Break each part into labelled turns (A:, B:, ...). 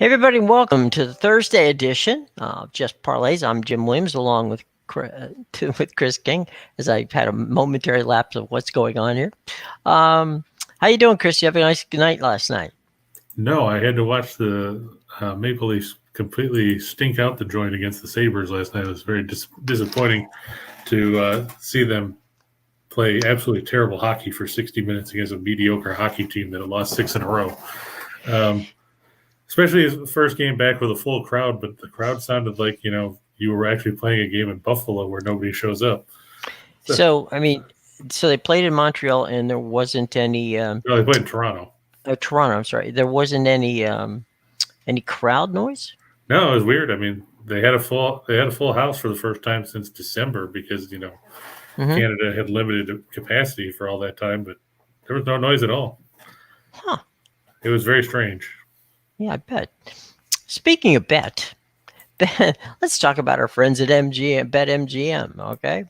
A: Hey everybody, welcome to the Thursday edition of Just Parlays. I'm Jim Williams, along with Chris King, as I had a momentary lapse of what's going on here. How you doing, Chris? You have a nice night last night?
B: No, I had to watch the Maple Leafs completely stink out the joint against the Sabres last night. It was very disappointing to see them play absolutely terrible hockey for 60 minutes against a mediocre hockey team that had lost 6 in a row. Especially as the first game back with a full crowd, but the crowd sounded like, you were actually playing a game in Buffalo where nobody shows up.
A: So they played in Montreal and there wasn't any...
B: No, they played in Toronto.
A: Toronto, I'm sorry. There wasn't any crowd noise?
B: No, it was weird. I mean, they had a full house for the first time since December because, Canada had limited capacity for all that time, but there was no noise at all.
A: Huh.
B: It was very strange.
A: Yeah, I bet. Speaking of let's talk about our friends at BetMGM, okay?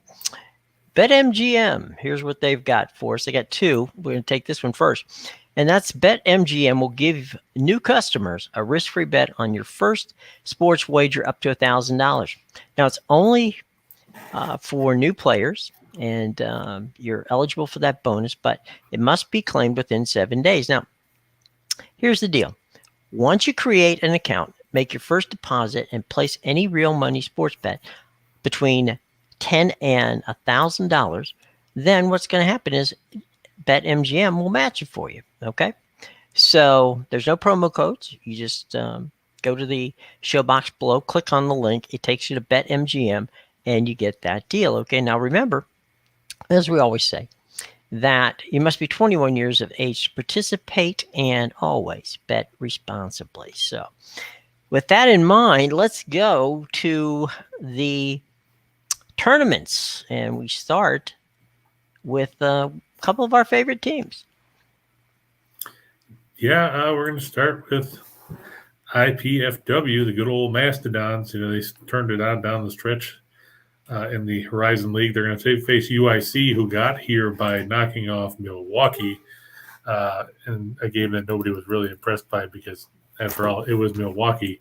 A: BetMGM, here's what they've got for us. They got two. We're going to take this one first. And that's BetMGM will give new customers a risk-free bet on your first sports wager up to $1,000. Now, it's only for new players, and you're eligible for that bonus, but it must be claimed within 7 days. Now, here's the deal. Once you create an account, make your first deposit, and place any real money sports bet between $10 and $1,000, then what's going to happen is BetMGM will match it for you, okay? So there's no promo codes. You just go to the show box below, click on the link. It takes you to BetMGM, and you get that deal, okay? Now remember, as we always say, that you must be 21 years of age to participate and always bet responsibly. So with that in mind, let's go to the tournaments, and we start with a couple of our favorite teams.
B: Yeah, we're going to start with IPFW, the good old Mastodons. They turned it on down the stretch in the Horizon League. They're going to face UIC, who got here by knocking off Milwaukee in a game that nobody was really impressed by because, after all, it was Milwaukee,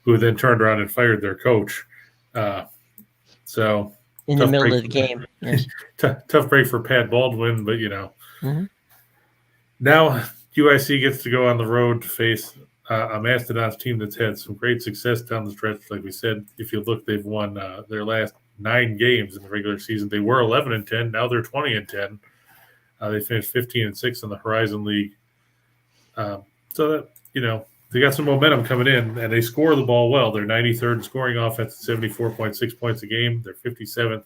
B: who then turned around and fired their coach. So
A: in the middle of the game. Yes.
B: Tough break for Pat Baldwin, but, Now UIC gets to go on the road to face a Mastodons team that's had some great success down the stretch. Like we said, if you look, they've won their last 9 games in the regular season. They were 11-10. Now they're 20-10. They finished 15-6 in the Horizon League. So that, they got some momentum coming in, and they score the ball well. They're 93rd in scoring offense at 74.6 points a game. They're 57th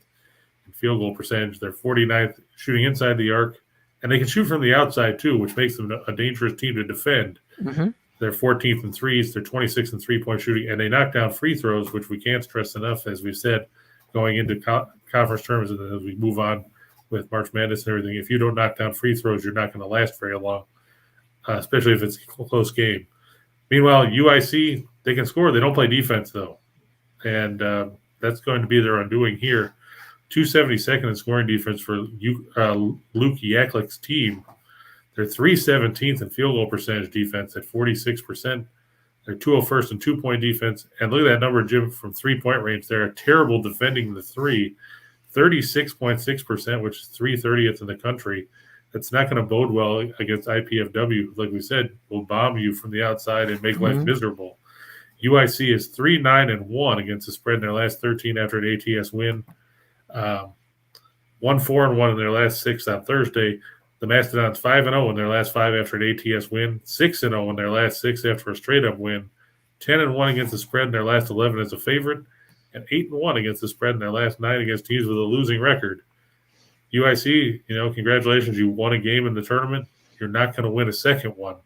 B: in field goal percentage. They're 49th shooting inside the arc, and they can shoot from the outside too, which makes them a dangerous team to defend.
A: Mm-hmm.
B: They're 14th in threes. They're 26th in three-point shooting, and they knock down free throws, which we can't stress enough, as we've said, going into conference tournaments and as we move on with March Madness and everything. If you don't knock down free throws, you're not going to last very long, especially if it's a close game. Meanwhile, UIC, they can score. They don't play defense, though, and that's going to be their undoing here. 272nd in scoring defense for Luke Yaklick's team. They're 317th in field goal percentage defense at 46%. They're 201st in two-point defense. And look at that number, Jim, from three-point range. They're terrible defending the three. 36.6%, which is 330th in the country. That's not going to bode well against IPFW. Like we said, will bomb you from the outside and make life miserable. UIC is 3-9-1 against the spread in their last 13 after an ATS win. 1-4-1 in their last 6 on Thursday. The Mastodons 5-0 in their last 5 after an ATS win. 6-0 in their last 6 after a straight-up win. 10-1 against the spread in their last 11 as a favorite. And 8-1 against the spread in their last 9 against teams with a losing record. UIC, congratulations. You won a game in the tournament. You're not going to win a second one.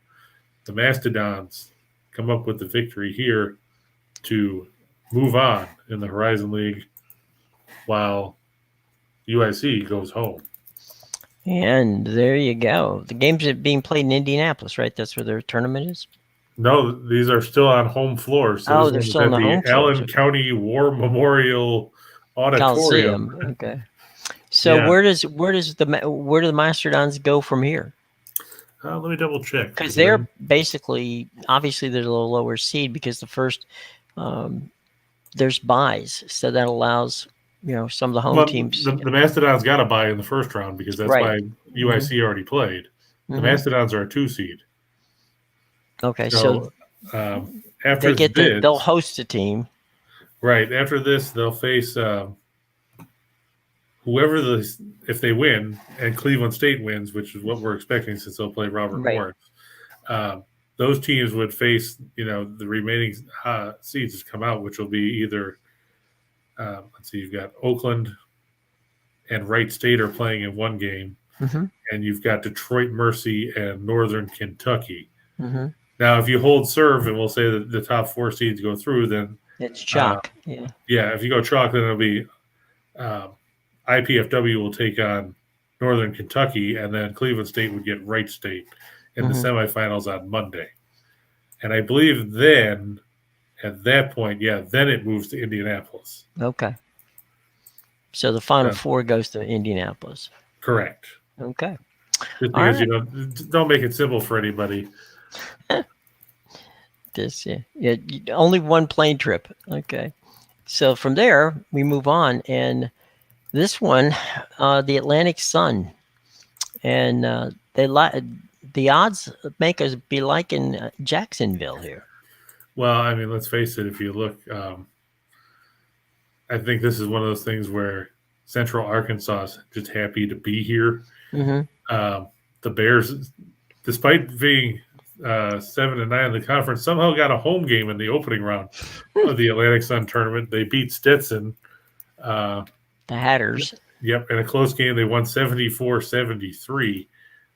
B: The Mastodons come up with the victory here to move on in the Horizon League while UIC goes home.
A: And there you go. The games are being played in Indianapolis, right? That's where their tournament is?
B: No, these are still on home floor. So
A: they're still on the home floor.
B: Allen County War Memorial Auditorium.
A: Coliseum. Okay. So where do the Mastodons go from here?
B: Let me double check.
A: Because they're basically, obviously, they're a little lower seed because the first, there's buys. So that allows, some of the home teams.
B: The Mastodons got a bye in the first round because that's why UIC already played. The Mastodons are a 2 seed.
A: Okay, so
B: after
A: they'll host a team.
B: Right. After this, they'll face whoever if they win and Cleveland State wins, which is what we're expecting since they'll play Robert Morris. Those teams would face, the remaining seeds to come out, which will be either, let's see, you've got Oakland and Wright State are playing in one game, and you've got Detroit Mercy and Northern Kentucky. Now, if you hold serve and we'll say that the top 4 seeds go through, then
A: it's chalk.
B: Yeah, if you go chalk, then it'll be IPFW will take on Northern Kentucky, and then Cleveland State would get Wright State in the semifinals on Monday. And I believe then, at that point, then it moves to Indianapolis.
A: Okay. So the Final Four goes to Indianapolis.
B: Correct.
A: Okay.
B: Just because, don't make it simple for anybody.
A: Only one plane trip. Okay. So from there, we move on. And this one, the Atlantic Sun. And the odds make us be liking Jacksonville here.
B: Well, I mean, let's face it. If you look, I think this is one of those things where Central Arkansas is just happy to be here. The Bears, despite being 7-9 in the conference, somehow got a home game in the opening round of the Atlantic Sun tournament. They beat Stetson.
A: The Hatters.
B: Yep, in a close game, they won 74-73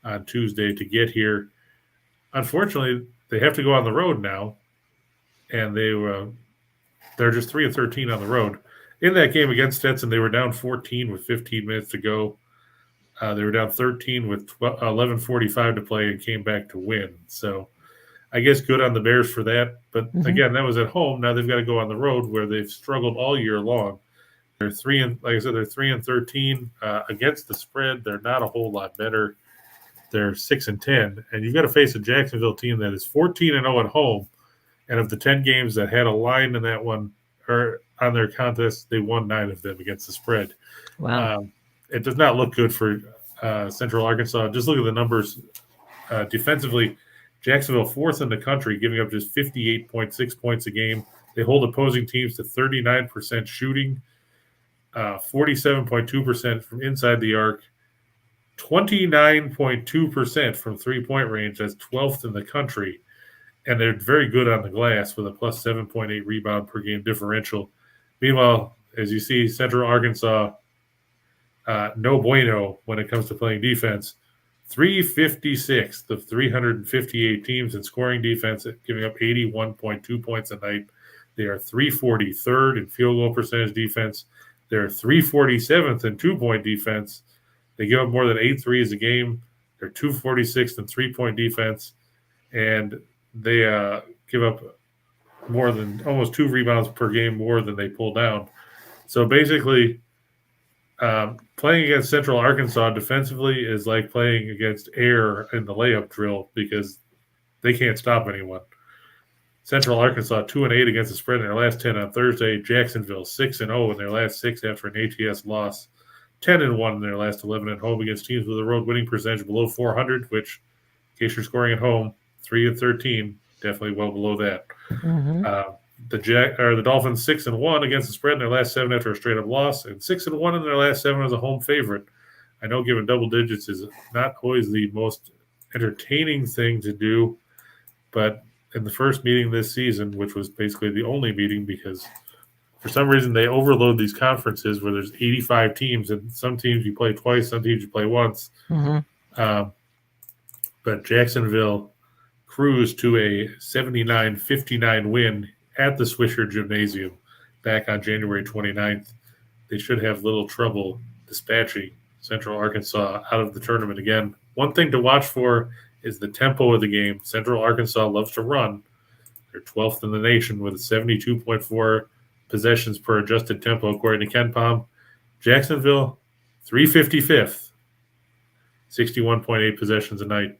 B: on Tuesday to get here. Unfortunately, they have to go on the road now, and they're just 3-13 on the road. In that game against Stetson, they were down 14 with 15 minutes to go. They were down 13 with 11:45 to play and came back to win. So I guess good on the Bears for that. But again, that was at home. Now they've got to go on the road where they've struggled all year long. They're 3-13 against the spread. They're not a whole lot better. They're 6-10, and you've got to face a Jacksonville team that is 14-0 at home. And of the 10 games that had a line in that one or on their contest, they won 9 of them against the spread.
A: Wow.
B: It does not look good for Central Arkansas. Just look at the numbers defensively. Jacksonville 4th in the country, giving up just 58.6 points a game. They hold opposing teams to 39% shooting, 47.2% from inside the arc, 29.2% from three-point range. That's 12th in the country. And they're very good on the glass with a plus 7.8 rebound per game differential. Meanwhile, as you see, Central Arkansas, no bueno when it comes to playing defense. 356th of 358 teams in scoring defense, giving up 81.2 points a night. They are 343rd in field goal percentage defense. They're 347th in two-point defense. They give up more than 8 threes a game. They're 246th in three-point defense. And they give up more than almost 2 rebounds per game more than they pull down. So basically, playing against Central Arkansas defensively is like playing against air in the layup drill because they can't stop anyone. Central Arkansas 2-8 against the spread in their last 10 on Thursday. Jacksonville 6-0 in their last 6 after an ATS loss. 10-1 in their last 11 at home against teams with a road winning percentage below 400, which, in case you're scoring at home, 3-13, definitely well below that. The Dolphins 6-1 against the spread in their last 7 after a straight-up loss, and 6-1 in their last 7 as a home favorite. I know giving double digits is not always the most entertaining thing to do, but in the first meeting this season, which was basically the only meeting because for some reason they overload these conferences where there's 85 teams, and some teams you play twice, some teams you play once. But Jacksonville cruised to a 79-59 win at the Swisher Gymnasium back on January 29th. They should have little trouble dispatching Central Arkansas out of the tournament again. One thing to watch for is the tempo of the game. Central Arkansas loves to run. They're 12th in the nation with 72.4 possessions per adjusted tempo, according to Ken Palm. Jacksonville, 355th, 61.8 possessions a night.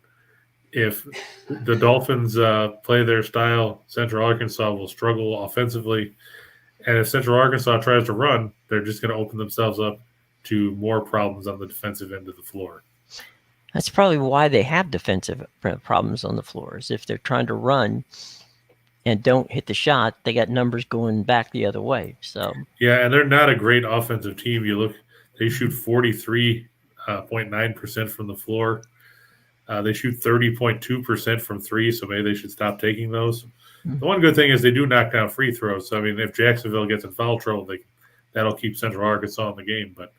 B: if the Dolphins play their style, Central Arkansas will struggle offensively. And if Central Arkansas tries to run, they're just going to open themselves up to more problems on the defensive end of the floor.
A: That's probably why they have defensive problems on the floors. If they're trying to run and don't hit the shot, they got numbers going back the other way. So
B: yeah, and they're not a great offensive team. You look, they shoot 43.9% from the floor. They shoot 30.2% from three, so maybe they should stop taking those. The one good thing is they do knock down free throws. So, I mean, if Jacksonville gets in foul trouble, that'll keep Central Arkansas in the game. But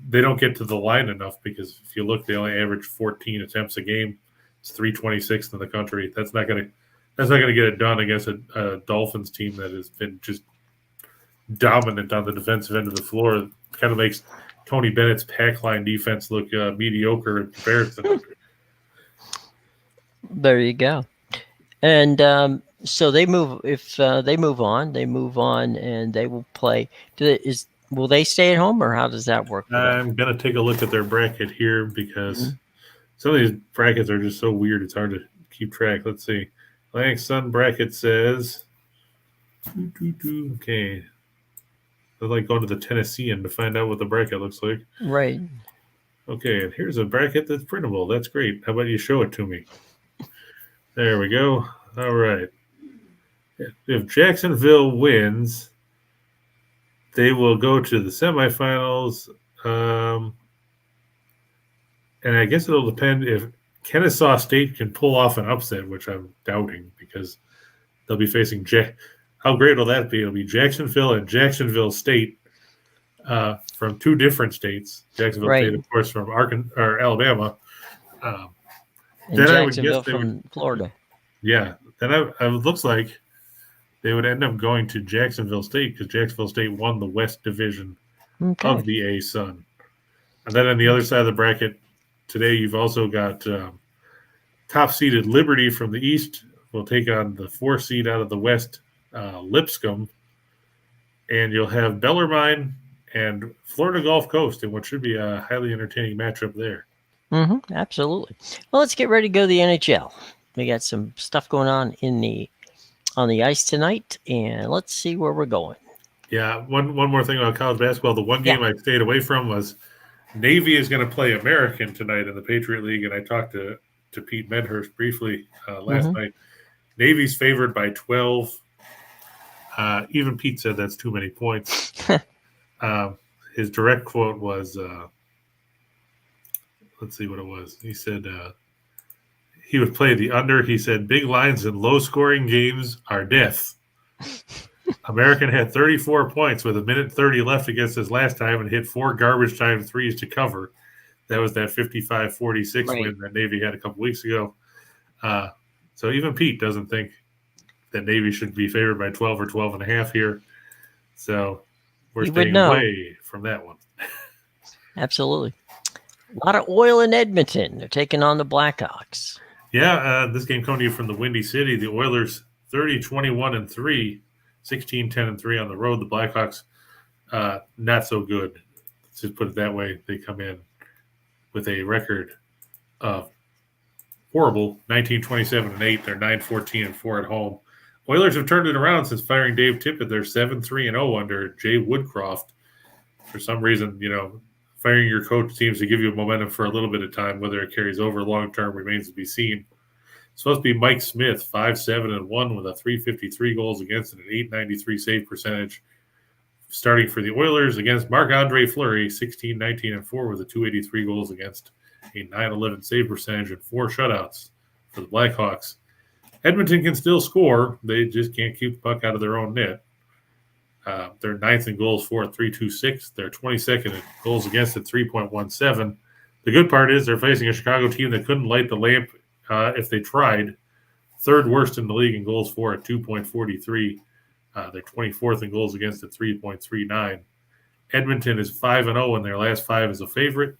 B: they don't get to the line enough because if you look, they only average 14 attempts a game. It's 326th in the country. That's not going to get it done against a Dolphins team that has been just dominant on the defensive end of the floor. It kind of makes Tony Bennett's pack line defense look mediocre in comparison.
A: There you go. And so they move. If they move on, and they will play. Will they stay at home, or how does that work?
B: I'm going to take a look at their bracket here because some of these brackets are just so weird. It's hard to keep track. Let's see. Atlantic Sun bracket says, okay. They're like going to the Tennessean to find out what the bracket looks like.
A: Right.
B: Okay, and here's a bracket that's printable. That's great. How about you show it to me? There we go. All right. If Jacksonville wins, they will go to the semifinals. And I guess it'll depend if Kennesaw State can pull off an upset, which I'm doubting because they'll be facing how great will that be? It'll be Jacksonville and Jacksonville State from two different states. Jacksonville State, of course, from Alabama.
A: And then Jacksonville from Florida.
B: Yeah. Then it looks like they would end up going to Jacksonville State because Jacksonville State won the West Division of the A-Sun. And then on the other side of the bracket, today you've also got top-seeded Liberty from the East will take on the 4th seed out of the West, Lipscomb. And you'll have Bellarmine and Florida Gulf Coast in what should be a highly entertaining matchup there.
A: Absolutely. Well, let's get ready to go to the NHL. We got some stuff going on on the ice tonight, and let's see where we're going.
B: Yeah, one more thing about college basketball. The one game I stayed away from was Navy is going to play American tonight in the Patriot League, and I talked to Pete Medhurst briefly last night. Navy's favored by 12. Even Pete said that's too many points. His direct quote was, let's see what it was. He said he would play the under. He said, big lines and low-scoring games are death. American had 34 points with 1:30 left against his last time and hit 4 garbage time threes to cover. That was that 55-46 win that Navy had a couple weeks ago. So even Pete doesn't think that Navy should be favored by 12 or 12.5 here. So we're staying away from that one.
A: Absolutely. A lot of oil in Edmonton. They're taking on the Blackhawks.
B: Yeah, this game coming to you from the Windy City. The Oilers 30-21-3, 16-10-3 on the road. The Blackhawks not so good. Let's just put it that way. They come in with a record of horrible 19-27-8. They're 9-14-4 at home. Oilers have turned it around since firing Dave Tippett. They're 7-3-0 under Jay Woodcroft. For some reason, firing your coach seems to give you momentum for a little bit of time. Whether it carries over long term remains to be seen. It's supposed to be Mike Smith, 5-7-1 with a 353 goals against and an 893 save percentage. Starting for the Oilers against Marc-Andre Fleury, 16-19-4 with a 283 goals against, a 911 save percentage, and 4 shutouts for the Blackhawks. Edmonton can still score. They just can't keep the puck out of their own net. They're 9th in goals for at 3.26. They're 22nd in goals against at 3.17. The good part is they're facing a Chicago team that couldn't light the lamp if they tried. 3rd worst in the league in goals for at 2.43. They're 24th in goals against at 3.39. Edmonton is 5-0 in their last 5 as a favorite.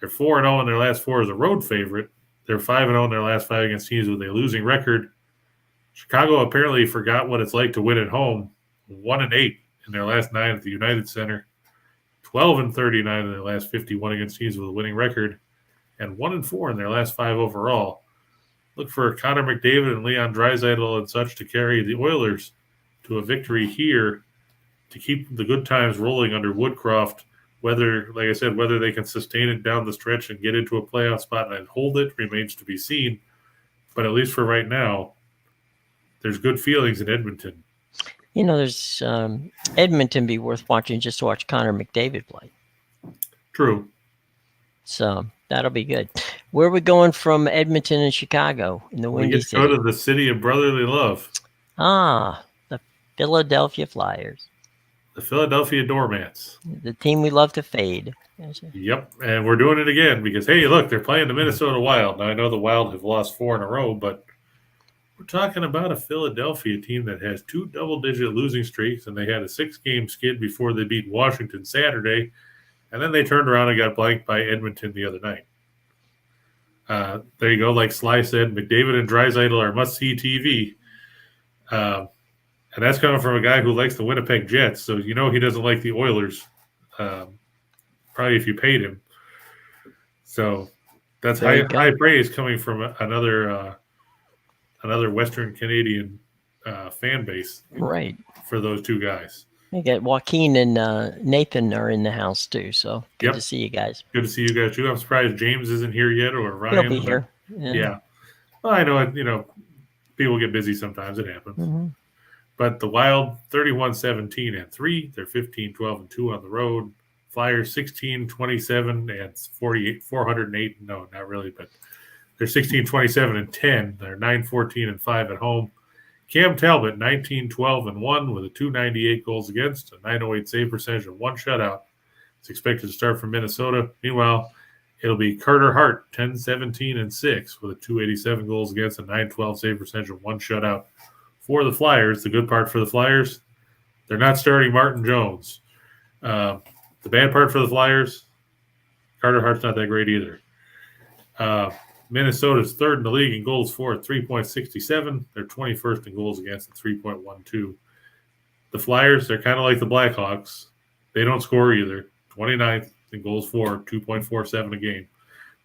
B: They're 4-0 in their last 4 as a road favorite. They're 5-0 in their last 5 against teams with a losing record. Chicago apparently forgot what it's like to win at home. 1-8 in their last 9 at the United Center. 12-39 in their last 51 against teams with a winning record. And 1-4 in their last 5 overall. look for Connor McDavid and Leon Draisaitl and such to carry the Oilers to a victory here to keep the good times rolling under Woodcroft. Whether, like I said, whether they can sustain it down the stretch and get into a playoff spot and hold it remains to be seen. But at least for right now, there's good feelings in Edmonton.
A: There's Edmonton be worth watching just to watch Connor McDavid play.
B: True.
A: So that'll be good. Where are we going from Edmonton and Chicago in the Windy City?
B: We get to go to the city of brotherly love.
A: The Philadelphia Flyers.
B: The Philadelphia Doormats.
A: The team we love to fade.
B: Yep, and we're doing it again because, hey, look, they're playing the Minnesota Wild. Now, I know the Wild have lost 4 in a row, but we're talking about a Philadelphia team that has 2 double-digit losing streaks, and they had a 6-game skid before they beat Washington Saturday, and then they turned around and got blanked by Edmonton the other night. There you go. Like Sly said, McDavid and Draisaitl are must-see TV. And that's coming from a guy who likes the Winnipeg Jets, so he doesn't like the Oilers, probably if you paid him. So that's high praise coming from another Western Canadian fan base,
A: right?
B: For those 2 guys.
A: I got Joaquin and Nathan are in the house too, so good to see you guys.
B: Good to see you guys too. I'm surprised James isn't here yet, or Ryan.
A: He'll be here.
B: Yeah. Well, I know it. People get busy sometimes. It happens.
A: Mm-hmm.
B: But the Wild, 31-17-3. They're 15-12-2 on the road. Flyers, 16-27 408. No, not really, but they're 16-27-10. They're 9-14-5 at home. Cam Talbot, 19-12-1 with a 298 goals against, a 908 save percentage, and 1 shutout. It's expected to start from Minnesota. Meanwhile, it'll be Carter Hart, 10-17-6 with a 287 goals against, a 912 save percentage, and 1 shutout. For the Flyers, the good part for the Flyers, they're not starting Martin Jones. The bad part for the Flyers, Carter Hart's not that great either. Minnesota's 3rd in the league in goals for at 3.67. They're 21st in goals against at 3.12. The Flyers, they're kind of like the Blackhawks. They don't score either. 29th in goals for, 2.47 a game.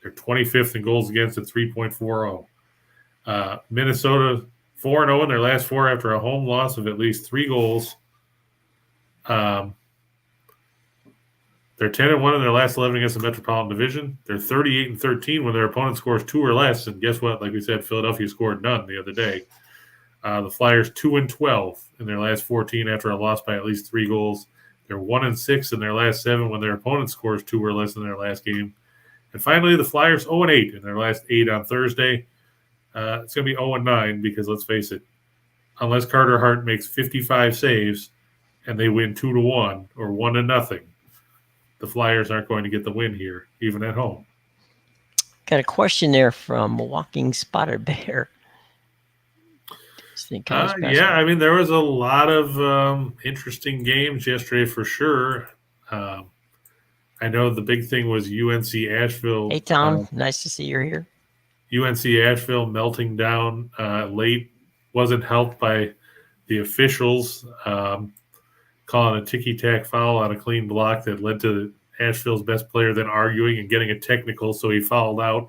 B: They're 25th in goals against at 3.40. Minnesota 4-0 in their last 4 after a home loss of at least 3 goals. They're 10-1 in their last 11 against the Metropolitan Division. They're 38-13 when their opponent scores 2 or less. And guess what? Like we said, Philadelphia scored none the other day. The Flyers 2-12 in their last 14 after a loss by at least 3 goals. They're 1-6 in their last 7 when their opponent scores 2 or less in their last game. And finally, the Flyers 0-8 in their last 8 on Thursday. It's going to be 0-9 because, let's face it, unless Carter Hart makes 55 saves and they win 2-1 or 1-0, the Flyers aren't going to get the win here, even at home.
A: Got a question there from Walking Spotted Bear.
B: I mean, there was a lot of interesting games yesterday for sure. I know the big thing was UNC Asheville.
A: Hey, Tom. Nice to see you're here.
B: UNC Asheville melting down late. Wasn't helped by the officials calling a ticky-tack foul on a clean block that led to Asheville's best player then arguing and getting a technical, so he fouled out.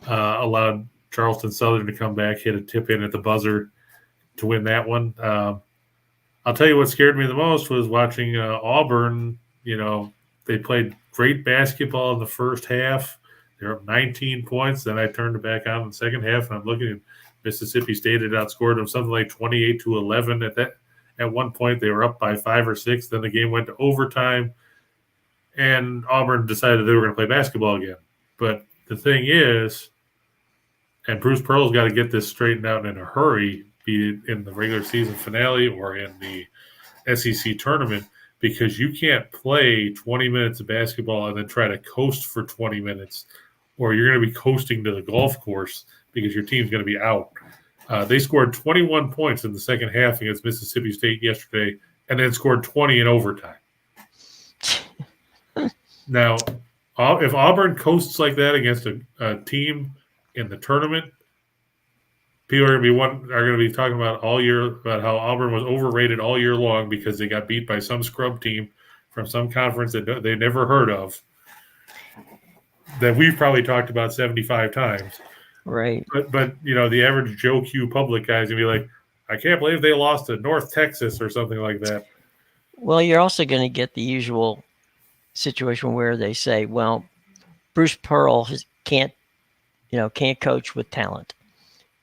B: Allowed Charleston Southern to come back, hit a tip-in at the buzzer to win that one. I'll tell you what scared me the most was watching Auburn. They played great basketball in the first half. They're up 19 points. Then I turned it back on in the second half, and I'm looking at Mississippi State had outscored them something like 28-11 At one point, they were up by 5 or 6. Then the game went to overtime, and Auburn decided they were going to play basketball again. But the thing is, and Bruce Pearl's got to get this straightened out in a hurry, be it in the regular season finale or in the SEC tournament, because you can't play 20 minutes of basketball and then try to coast for 20 minutes, or you're going to be coasting to the golf course because your team's going to be out. They scored 21 points in the second half against Mississippi State yesterday and then scored 20 in overtime. Now, if Auburn coasts like that against a team in the tournament, people are going to be talking about all year about how Auburn was overrated all year long because they got beat by some scrub team from some conference that they never heard of, that we've probably talked about 75 times.
A: Right.
B: But the average Joe Q public guy is gonna be like, I can't believe they lost to North Texas or something like that.
A: Well, you're also going to get the usual situation where they say, well, Bruce Pearl can't coach with talent.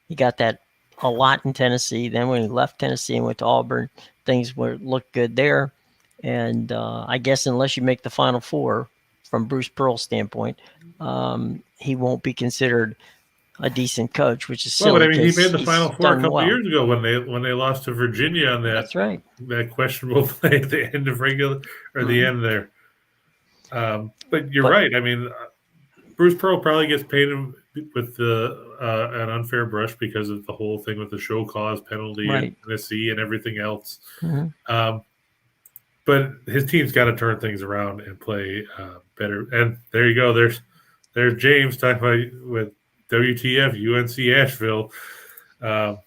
A: He got that a lot in Tennessee. Then when he left Tennessee and went to Auburn, things looked good there. And I guess unless you make the Final Four, from Bruce Pearl's standpoint, he won't be considered a decent coach, which is
B: Well, but
A: silly
B: I mean, he
A: because
B: made the
A: he's
B: Final Four a
A: done
B: couple of
A: well.
B: years ago when they lost to Virginia on
A: That's right.
B: that questionable play at the end of regular or the end there. But you're right. I mean, Bruce Pearl probably gets painted with an unfair brush because of the whole thing with the show cause penalty in Tennessee and everything else. But his team's got to turn things around and play better. And there you go. There's James talking about with WTF UNC Asheville. That's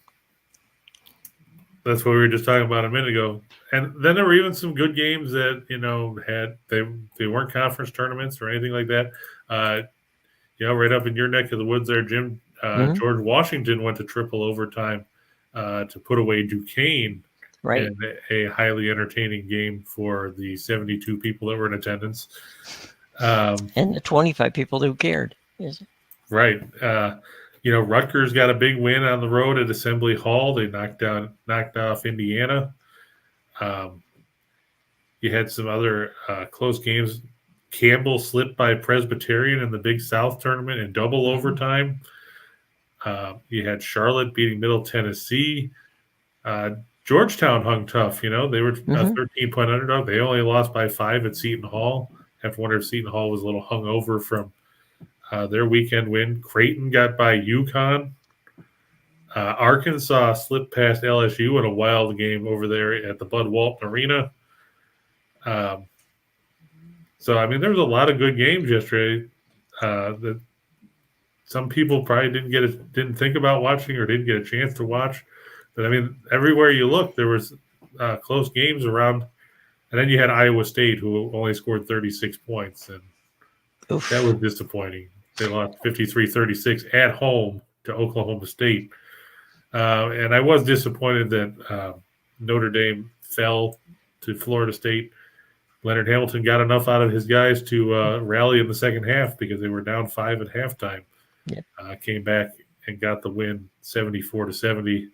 B: what we were just talking about a minute ago. And then there were even some good games that they weren't conference tournaments or anything like that. Right up in your neck of the woods there, Jim. George Washington went to triple overtime to put away Duquesne.
A: Right.
B: In a highly entertaining game for the 72 people that were in attendance.
A: And the 25 people who cared.
B: Right. Rutgers got a big win on the road at Assembly Hall. They knocked off Indiana. You had some other close games. Campbell slipped by Presbyterian in the Big South tournament in double overtime. You had Charlotte beating Middle Tennessee. Georgetown hung tough. They were a 13-point underdog. They only lost by 5 at Seton Hall. I have to wonder if Seton Hall was a little hungover from their weekend win. Creighton got by UConn. Arkansas slipped past LSU in a wild game over there at the Bud Walton Arena. So, I mean, there was a lot of good games yesterday that some people probably didn't think about watching or didn't get a chance to watch. But, I mean, everywhere you look, there was close games around. And then you had Iowa State, who only scored 36 points. And that was disappointing. They lost 53-36 at home to Oklahoma State. And I was disappointed that Notre Dame fell to Florida State. Leonard Hamilton got enough out of his guys to rally in the second half because they were down 5 at halftime. Came back and got the win 74-70.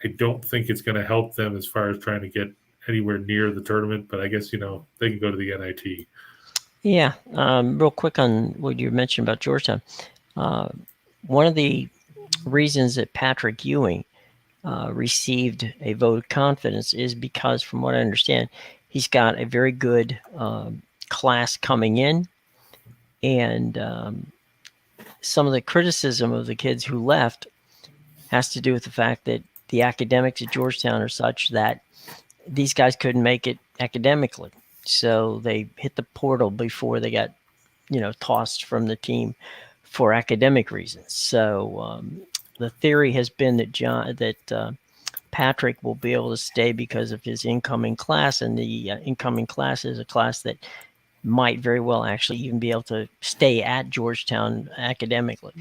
B: I don't think it's going to help them as far as trying to get anywhere near the tournament, but I guess, they can go to the NIT.
A: Yeah. Real quick on what you mentioned about Georgetown. One of the reasons that Patrick Ewing received a vote of confidence is because, from what I understand, he's got a very good class coming in. And some of the criticism of the kids who left has to do with the fact that the academics at Georgetown are such that these guys couldn't make it academically. So they hit the portal before they got, tossed from the team for academic reasons. So the theory has been that Patrick will be able to stay because of his incoming class, and the incoming class is a class that might very well actually even be able to stay at Georgetown academically.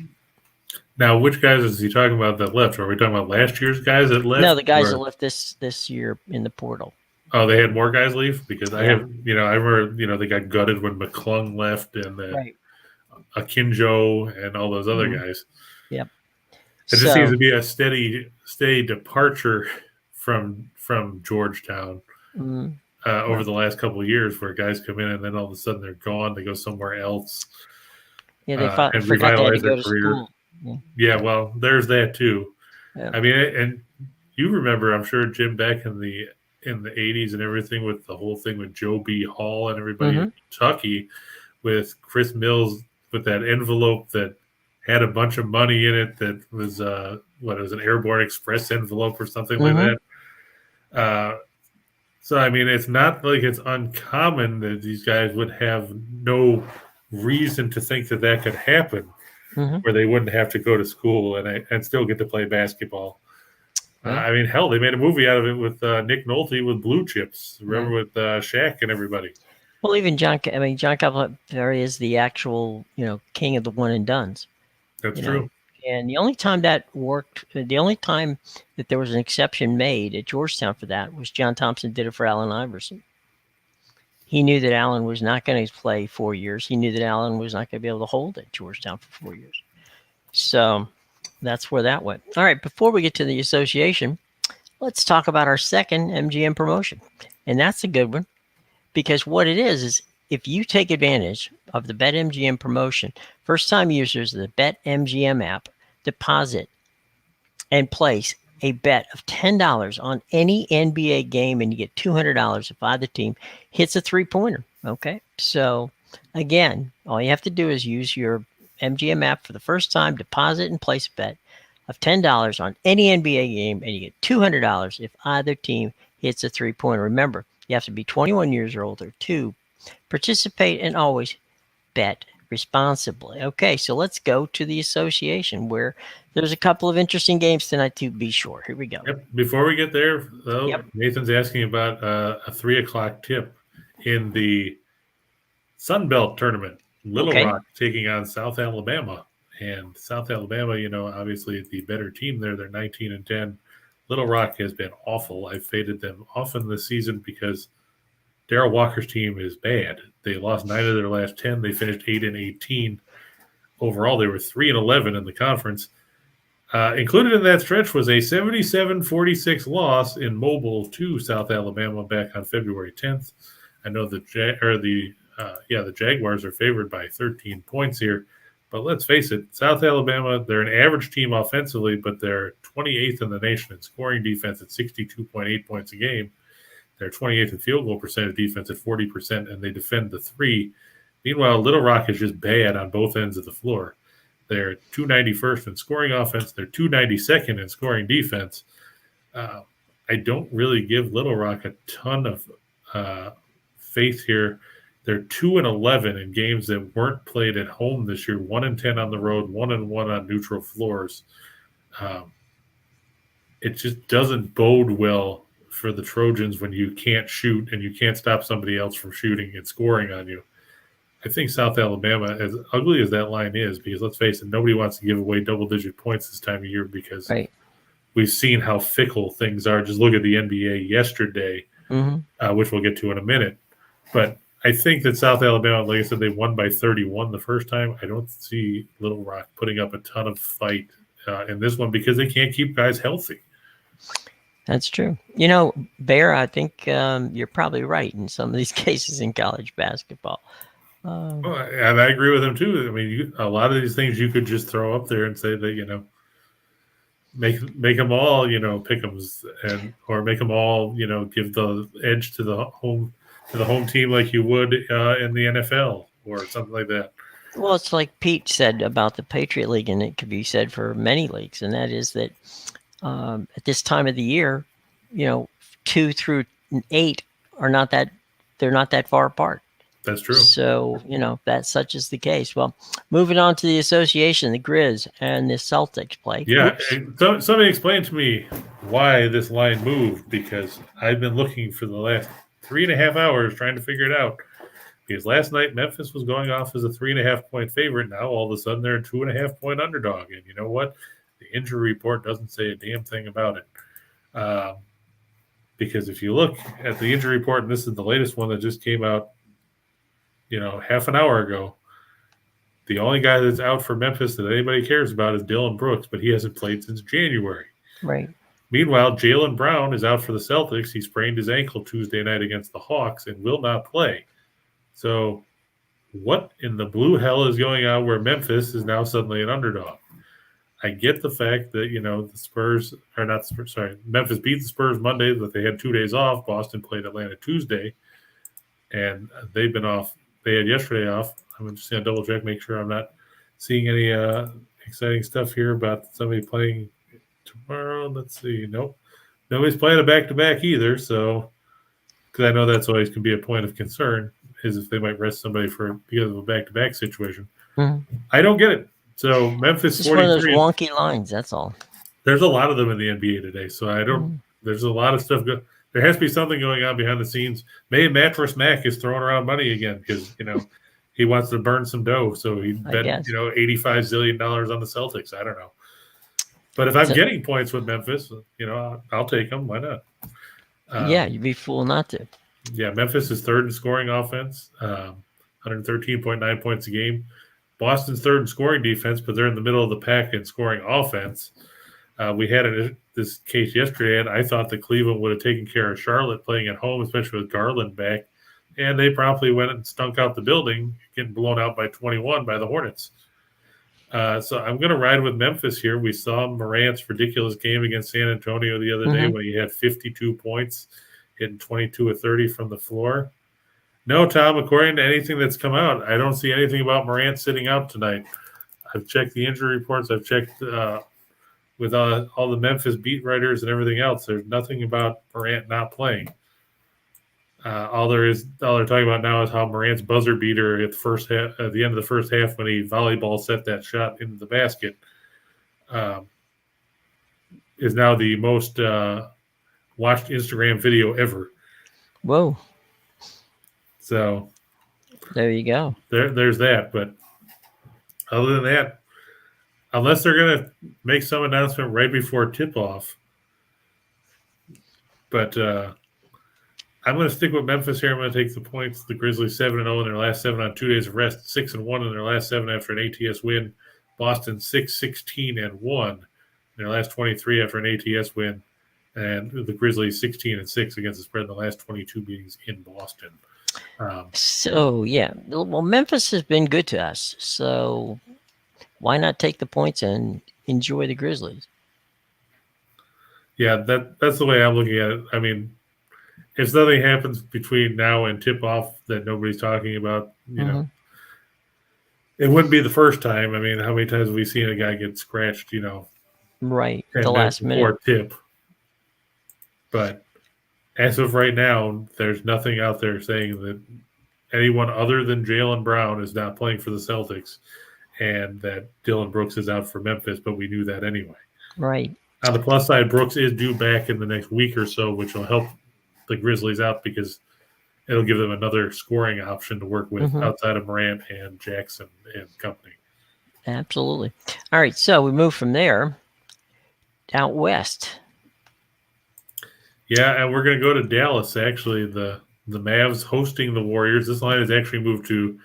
B: Now, which guys is he talking about that left? Are we talking about last year's guys that left?
A: No, the guys that left this year in the portal.
B: Oh, they had more guys leave? Because I remember, they got gutted when McClung left and Akinjo and all those other guys.
A: Yep.
B: It just seems to be a steady departure from Georgetown over the last couple of years, where guys come in and then all of a sudden they're gone. They go somewhere else.
A: Yeah, they
B: and revitalize their career.
A: School.
B: Yeah, well, there's that too.
A: Yeah.
B: I mean, and you remember, I'm sure, Jim, back in the 80s and everything, with the whole thing with Joe B. Hall and everybody in Kentucky, with Chris Mills with that envelope that had a bunch of money in it that was it was an Airborne Express envelope or something like that. So, I mean, it's not like it's uncommon that these guys would have no reason to think that could happen, where they wouldn't have to go to school and still get to play basketball. I mean, hell, they made a movie out of it with Nick Nolte with Blue Chips. Remember with Shaq and everybody.
A: Well, even John Calipari is the actual, king of the one and dones.
B: That's true.
A: And the only time that worked, the only time that there was an exception made at Georgetown for that was John Thompson did it for Allen Iverson. He knew that Allen was not going to play 4 years. He knew that Allen was not going to be able to hold at Georgetown for 4 years. So that's where that went. All right, before we get to the association, let's talk about our second MGM promotion. And that's a good one because what it is if you take advantage of the BetMGM promotion, first-time users of the BetMGM app deposit and place a bet of $10 on any NBA game, and you get $200 if either team hits a three-pointer. Okay, so again, all you have to do is use your MGM app for the first time, deposit and place a bet of $10 on any NBA game, and you get $200 if either team hits a three-pointer. Remember, you have to be 21 years or older to participate, and always bet responsibly. Okay, so let's go to the association where there's a couple of interesting games tonight to be sure. Here we go.
B: Yep. Before we get there, though, Nathan's asking about a 3:00 tip in the Sun Belt tournament. Little Rock taking on South Alabama. And South Alabama, obviously the better team there. They're 19-10. Little Rock has been awful. I faded them often this season because Darrell Walker's team is bad. They lost 9 of their last 10. They finished 8-18. Overall, they were 3-11 in the conference. Included in that stretch was a 77-46 loss in Mobile to South Alabama back on February 10th. I know the Jaguars are favored by 13 points here, but let's face it, South Alabama, they're an average team offensively, but they're 28th in the nation in scoring defense at 62.8 points a game. They're 28th in field goal percentage defense at 40%, and they defend the three. Meanwhile, Little Rock is just bad on both ends of the floor. They're 291st in scoring offense. They're 292nd in scoring defense. I don't really give Little Rock a ton of faith here. They're 2-11 in games that weren't played at home this year. 1-10 on the road, 1-1 on neutral floors. It just doesn't bode well for the Trojans when you can't shoot and you can't stop somebody else from shooting and scoring on you. I think South Alabama, as ugly as that line is, because let's face it, nobody wants to give away double-digit points this time of year because we've seen how fickle things are. Just look at the NBA yesterday, which we'll get to in a minute. But I think that South Alabama, like I said, they won by 31 the first time. I don't see Little Rock putting up a ton of fight in this one because they can't keep guys healthy.
A: That's true. Bear, I think you're probably right in some of these cases in college basketball.
B: And I agree with him too. I mean, a lot of these things you could just throw up there and say that make them all pick'ems or make them all give the edge to the home team like you would in the NFL or something like that.
A: Well, it's like Pete said about the Patriot League, and it could be said for many leagues, and that is that at this time of the year, 2 through 8 are not that far apart.
B: That's true.
A: So, that such is the case. Well, moving on to the association, the Grizz and the Celtics play.
B: Yeah. So, somebody explain to me why this line moved, because I've been looking for the last 3.5 hours trying to figure it out. Because last night Memphis was going off as a 3.5 point favorite. Now all of a sudden they're a 2.5 point underdog. And you know what? The injury report doesn't say a damn thing about it. Because if you look at the injury report, and this is the latest one that just came out, half an hour ago, the only guy that's out for Memphis that anybody cares about is Dylan Brooks, but he hasn't played since January.
A: Right.
B: Meanwhile, Jaylen Brown is out for the Celtics. He sprained his ankle Tuesday night against the Hawks and will not play. So what in the blue hell is going on where Memphis is now suddenly an underdog? I get the fact that, Memphis beat the Spurs Monday, but they had 2 days off. Boston played Atlanta Tuesday, and they've been off. They had yesterday off. I'm just going to double check, make sure I'm not seeing any exciting stuff here about somebody playing tomorrow. Let's see. Nope. Nobody's playing a back-to-back either. So, because I know that's always can be a point of concern, is if they might rest somebody because of a back-to-back situation.
A: Mm-hmm.
B: I don't get it. So Memphis,
A: it's 43. One of those wonky lines. That's all.
B: There's a lot of them in the NBA today. So I don't. Mm-hmm. There's a lot of stuff. There has to be something going on behind the scenes. Maybe Mattress Mac is throwing around money again because he wants to burn some dough, so he
A: I
B: bet
A: guess.
B: $85 zillion on the Celtics. I don't know, but if I'm getting points with Memphis, I'll take them. Why not?
A: Yeah, you'd be fool not to.
B: Yeah, Memphis is third in scoring offense, 113.9 points a game. Boston's third in scoring defense, but they're in the middle of the pack in scoring offense. We had this case yesterday, and I thought that Cleveland would have taken care of Charlotte playing at home, especially with Garland back. And they promptly went and stunk out the building, getting blown out by 21 by the Hornets. So I'm going to ride with Memphis here. We saw Morant's ridiculous game against San Antonio the other day when he had 52 points, hitting 22 of 30 from the floor. No, Tom, according to anything that's come out, I don't see anything about Morant sitting out tonight. I've checked the injury reports. I've checked with all the Memphis beat writers and everything else. There's nothing about Morant not playing. All they're talking about now is how Morant's buzzer beater at the end of the first half when he volleyball set that shot into the basket is now the most watched Instagram video ever.
A: Whoa.
B: So
A: there you go.
B: There's that. But other than that, unless they're going to make some announcement right before tip-off, but I'm going to stick with Memphis here. I'm going to take the points. The Grizzlies 7-0 in their last 7 on 2 days of rest, 6-1 in their last 7 after an ATS win. Boston 6-16-1 in their last 23 after an ATS win, and the Grizzlies 16-6 against the spread in the last 22 meetings in Boston.
A: Well, Memphis has been good to us, so why not take the points and enjoy the Grizzlies?
B: Yeah, that's the way I'm looking at it. I mean, if nothing happens between now and tip-off that nobody's talking about, it wouldn't be the first time. I mean, how many times have we seen a guy get scratched,
A: right, the last minute
B: tip? But as of right now, there's nothing out there saying that anyone other than Jaylen Brown is not playing for the Celtics and that Dylan Brooks is out for Memphis, but we knew that anyway.
A: Right.
B: On the plus side, Brooks is due back in the next week or so, which will help the Grizzlies out because it'll give them another scoring option to work with outside of Morant and Jackson and company.
A: Absolutely. All right, so we move from there out west.
B: Yeah, and we're going to go to Dallas, actually. The Mavs hosting the Warriors. This line has actually moved to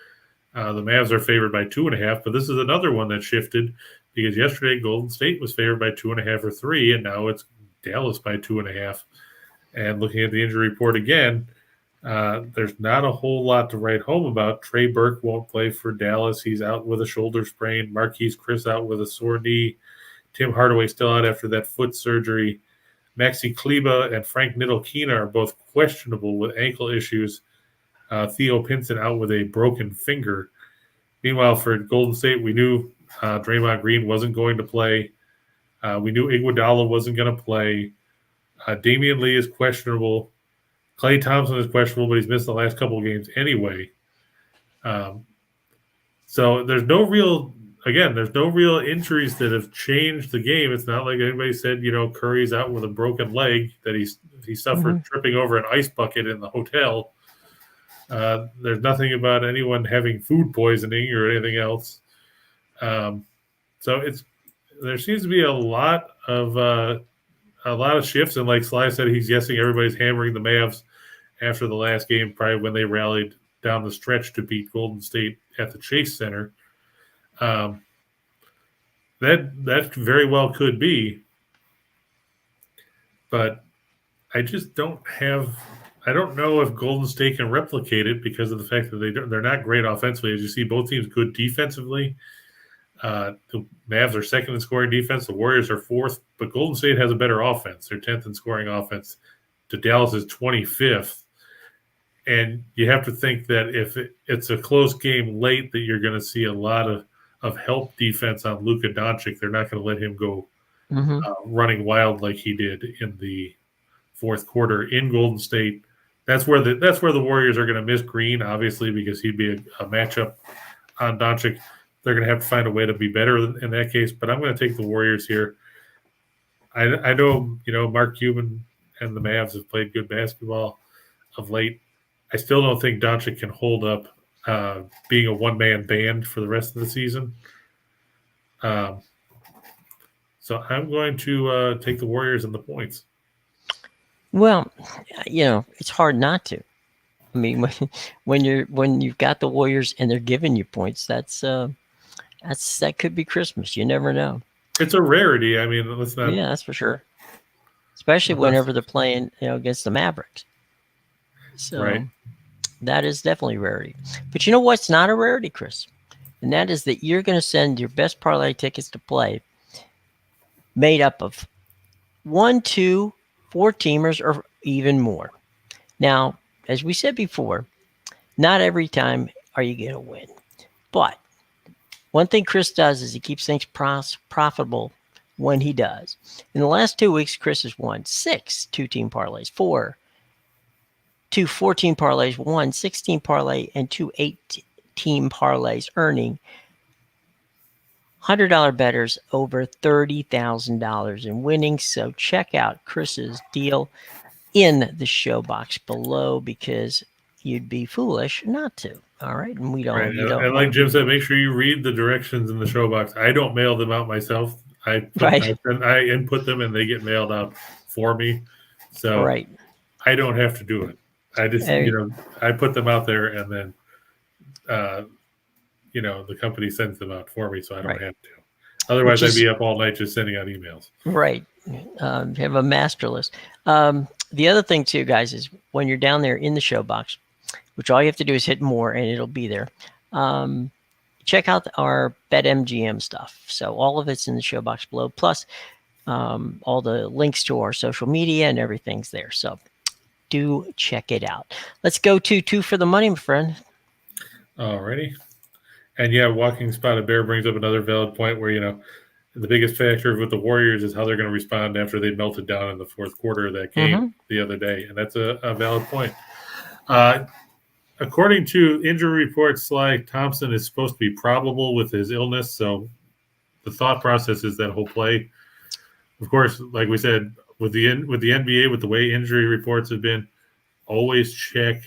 B: the Mavs are favored by 2.5, but this is another one that shifted because yesterday Golden State was favored by 2.5 or 3, and now it's Dallas by 2.5. And looking at the injury report again, there's not a whole lot to write home about. Trey Burke won't play for Dallas. He's out with a shoulder sprain. Marquise Chris out with a sore knee. Tim Hardaway still out after that foot surgery. Maxi Kleba and Frank Ntilikina are both questionable with ankle issues. Theo Pinson out with a broken finger. Meanwhile, for Golden State, we knew Draymond Green wasn't going to play. We knew Iguodala wasn't going to play. Damian Lee is questionable. Klay Thompson is questionable, but he's missed the last couple of games anyway. So there's no real injuries that have changed the game. It's not like anybody said, Curry's out with a broken leg that he suffered tripping over an ice bucket in the hotel. There's nothing about anyone having food poisoning or anything else. So there seems to be a lot of shifts, and like Sly said, he's guessing everybody's hammering the Mavs after the last game, probably when they rallied down the stretch to beat Golden State at the Chase Center. That very well could be, but I just don't know if Golden State can replicate it because of the fact that they're not great offensively. As you see, both teams good defensively. The Mavs are second in scoring defense. The Warriors are fourth, but Golden State has a better offense. They're 10th in scoring offense to Dallas' 25th. And you have to think that if it's a close game late, that you're going to see a lot of help defense on Luka Doncic. They're not going to let him go running wild like he did in the fourth quarter in Golden State. That's where the Warriors are going to miss Green, obviously, because he'd be a matchup on Doncic. They're going to have to find a way to be better in that case. But I'm going to take the Warriors here. I know Mark Cuban and the Mavs have played good basketball of late. I still don't think Doncic can hold up being a one-man band for the rest of the season. So I'm going to take the Warriors and the points.
A: Well, it's hard not to. I mean, when you've got the Warriors and they're giving you points, that could be Christmas. You never know.
B: It's a rarity. I mean, let's not.
A: Yeah, that's for sure. Especially whenever they're playing, against the Mavericks. So
B: right.
A: That is definitely a rarity. But you know what's not a rarity, Chris? And that is that you're going to send your best parlay tickets to play made up of 1, 2, 4 teamers or even more. Now, as we said before, not every time are you going to win. But one thing Chris does is he keeps things profitable when he does. In the last 2 weeks, Chris has won 6 2-team parlays, 2 14 parlays, 1 16 parlay, and 2 8-team parlays, earning $100 bettors over $30,000 in winnings. So check out Chris's deal in the show box below, because you'd be foolish not to. All right, and we don't.
B: Right.
A: You don't.
B: And like Jim said, make sure you read the directions in the show box. I don't mail them out myself. I input them and they get mailed out for me. So
A: Right.
B: I don't have to do it. I just, I put them out there and then, the company sends them out for me, so I don't have to. Otherwise, I'd be up all night just sending out emails.
A: Right. Have a master list. The other thing, too, guys, is when you're down there in the show box, which all you have to do is hit more and it'll be there. Check out our BetMGM stuff. So all of it's in the show box below, plus all the links to our social media and everything's there. So do check it out. Let's go to 2 for the money, my friend.
B: Alrighty. And yeah, Walking Spotted Bear brings up another valid point where, the biggest factor with the Warriors is how they're going to respond after they melted down in the fourth quarter of that game the other day. And that's a valid point. According to injury reports, Sly Thompson is supposed to be probable with his illness. So the thought process is that he'll play. Of course, like we said, with the NBA, with the way injury reports have been, always check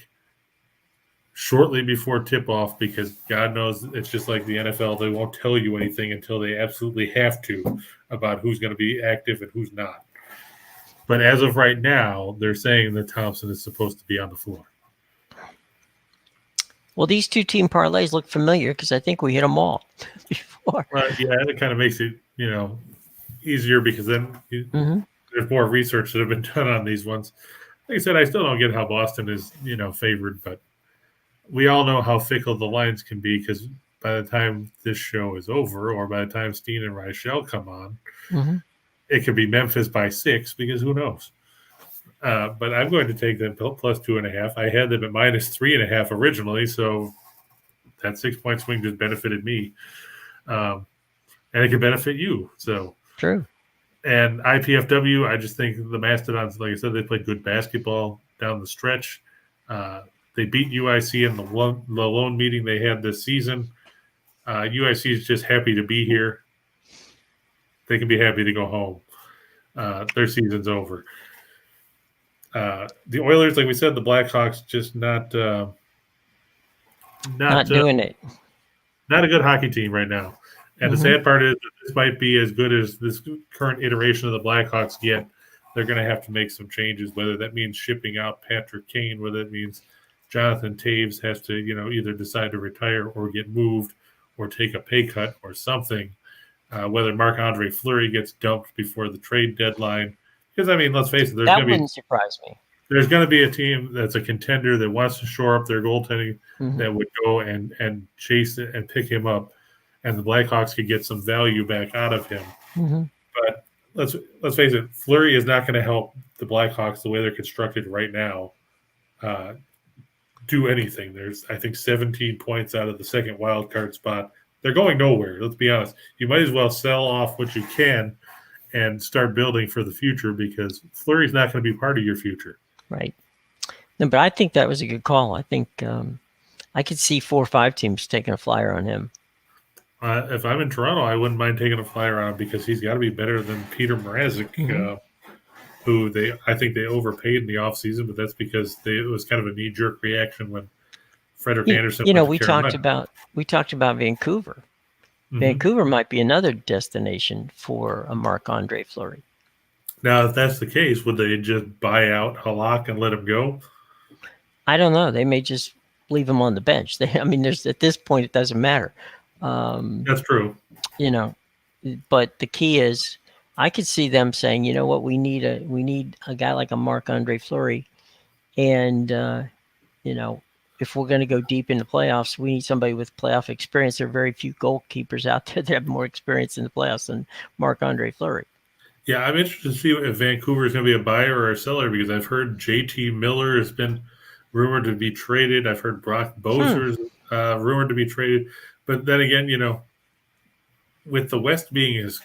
B: shortly before tip-off, because God knows it's just like the NFL. They won't tell you anything until they absolutely have to about who's going to be active and who's not. But as of right now, they're saying that Thompson is supposed to be on the floor.
A: Well, these 2-team parlays look familiar because I think we hit them all before.
B: Yeah, it kind of makes it, easier, because then there's more research that have been done on these ones. Like I said, I still don't get how Boston is, favored, but we all know how fickle the lines can be, because by the time this show is over, or by the time Steen and Reichel come on, it could be Memphis by 6, because who knows? But I'm going to take them plus 2.5. I had them at minus 3.5 originally, so that 6-point swing just benefited me, and it could benefit you. So
A: true. And
B: IPFW, I just think the Mastodons, like I said, they played good basketball down the stretch. They beat UIC in the lone meeting they had this season. UIC is just happy to be here. They can be happy to go home. Their season's over. The Oilers, like we said, the Blackhawks, just not
A: doing it.
B: Not a good hockey team right now. And the sad part is that this might be as good as this current iteration of the Blackhawks get. They're going to have to make some changes, whether that means shipping out Patrick Kane, whether it means Jonathan Taves has to, either decide to retire or get moved or take a pay cut or something, whether Marc-Andre Fleury gets dumped before the trade deadline. Because, let's face it,
A: that wouldn't surprise me.
B: There's going to be a team that's a contender that wants to shore up their goaltending that would go and chase it and pick him up, and the Blackhawks could get some value back out of him. But let's face it, Fleury is not going to help the Blackhawks the way they're constructed right now do anything. There's, I think, 17 points out of the second wild card spot. They're going nowhere. Let's be honest. You might as well sell off what you can and start building for the future, because Fleury's not going to be part of your future.
A: Right. No, but I think that was a good call. I think I could see 4 or 5 teams taking a flyer on him.
B: If I'm in Toronto, I wouldn't mind taking a flyer on him, because he's got to be better than Peter Mrazek, who I think they overpaid in the offseason, but that's because it was kind of a knee-jerk reaction when Frederick Anderson
A: You know,
B: went to Carolina.
A: we talked about Vancouver.
B: Mm-hmm.
A: Vancouver might be another destination for a Marc-Andre Fleury.
B: Now, if that's the case, would they just buy out Halak and let him go?
A: I don't know. They may just leave him on the bench. I mean, at this point, it doesn't matter.
B: That's true.
A: You know, but the key is, I could see them saying, you know what, we need a guy like a Marc-Andre Fleury, and you know, if we're going to go deep in the playoffs, we need somebody with playoff experience. There are very few goalkeepers out there that have more experience in the playoffs than Marc-Andre Fleury.
B: Yeah, I'm interested to see if Vancouver is going to be a buyer or a seller, because I've heard JT Miller has been rumored to be traded. I've heard Brock Boser's rumored to be traded. But then again, you know, with the West being as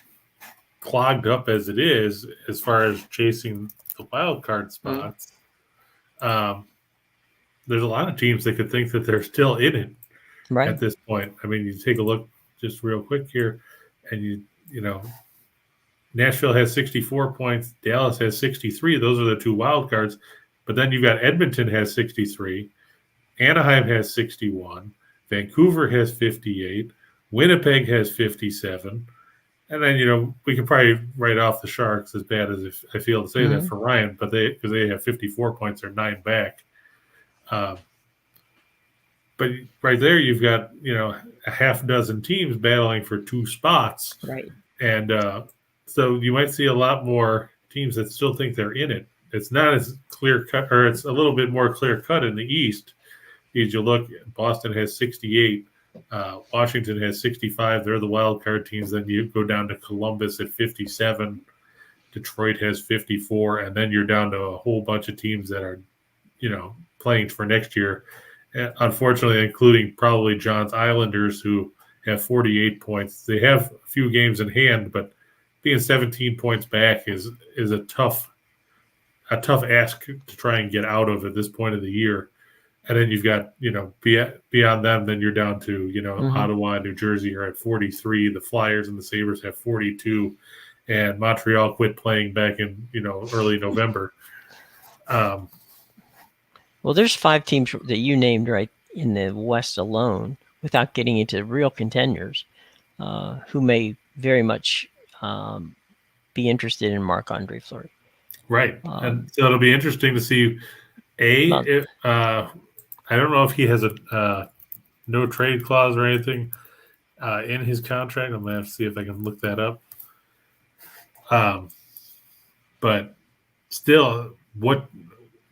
B: clogged up as it is, as far as chasing the wild card spots, there's a lot of teams that could think that they're still in it at this point. I mean, you take a look just real quick here, and you know, Nashville has 64 points, Dallas has 63. Those are the two wild cards. But then you've got Edmonton has 63, Anaheim has 61, Vancouver has 58, Winnipeg has 57. And then, you know, we could probably write off the Sharks, as bad as if I feel to say that for Ryan, but because they have 54 points, they're 9 back. But right there, you've got, you know, a half dozen teams battling for 2 spots.
A: Right.
B: And so you might see a lot more teams that still think they're in it. It's not as clear cut, or it's a little bit more clear cut in the East. As you look, Boston has 68. Washington has 65. They're the wild card teams. Then you go down to Columbus at 57. Detroit has 54. And then you're down to a whole bunch of teams that are, you know, playing for next year. Unfortunately, including probably John's Islanders, who have 48 points. They have a few games in hand, but being 17 points back is a tough ask to try and get out of at this point of the year. And then you've got, you know, beyond them, then you're down to, you know, Ottawa and New Jersey are at 43. The Flyers and the Sabres have 42. And Montreal quit playing back in, you know, early November.
A: Well, there's 5 teams that you named right in the West alone, without getting into real contenders, who may very much be interested in Marc-Andre Fleury.
B: Right. And so it'll be interesting to see, I don't know if he has a no trade clause or anything in his contract. I'm going to have to see if I can look that up. But still, what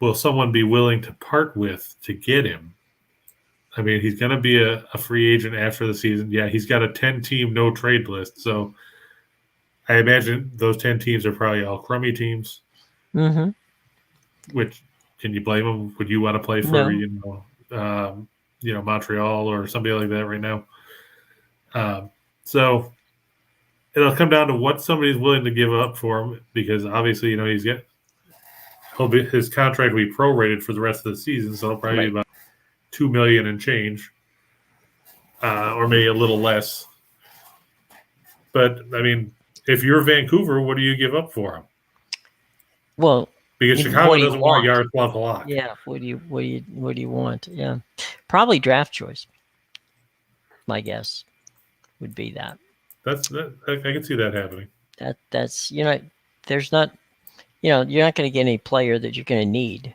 B: will someone be willing to part with to get him? I mean, he's going to be a free agent after the season. Yeah, he's got a 10-team no trade list. So I imagine those 10 teams are probably all crummy teams.
A: Mm-hmm.
B: Which, can you blame them? Would you want to play for, Montreal or somebody like that right now? So it'll come down to what somebody's willing to give up for him, because obviously, you know, his contract will be prorated for the rest of the season, so it'll probably be about $2 million and change, or maybe a little less. But I mean, if you're Vancouver, what do you give up for him?
A: Well,
B: because Chicago doesn't want Yaroslav Halak.
A: Yeah, what do you want? Yeah, probably draft choice. My guess would be that.
B: I can see that happening.
A: That's there's not, you're not going to get any player that you're going to need.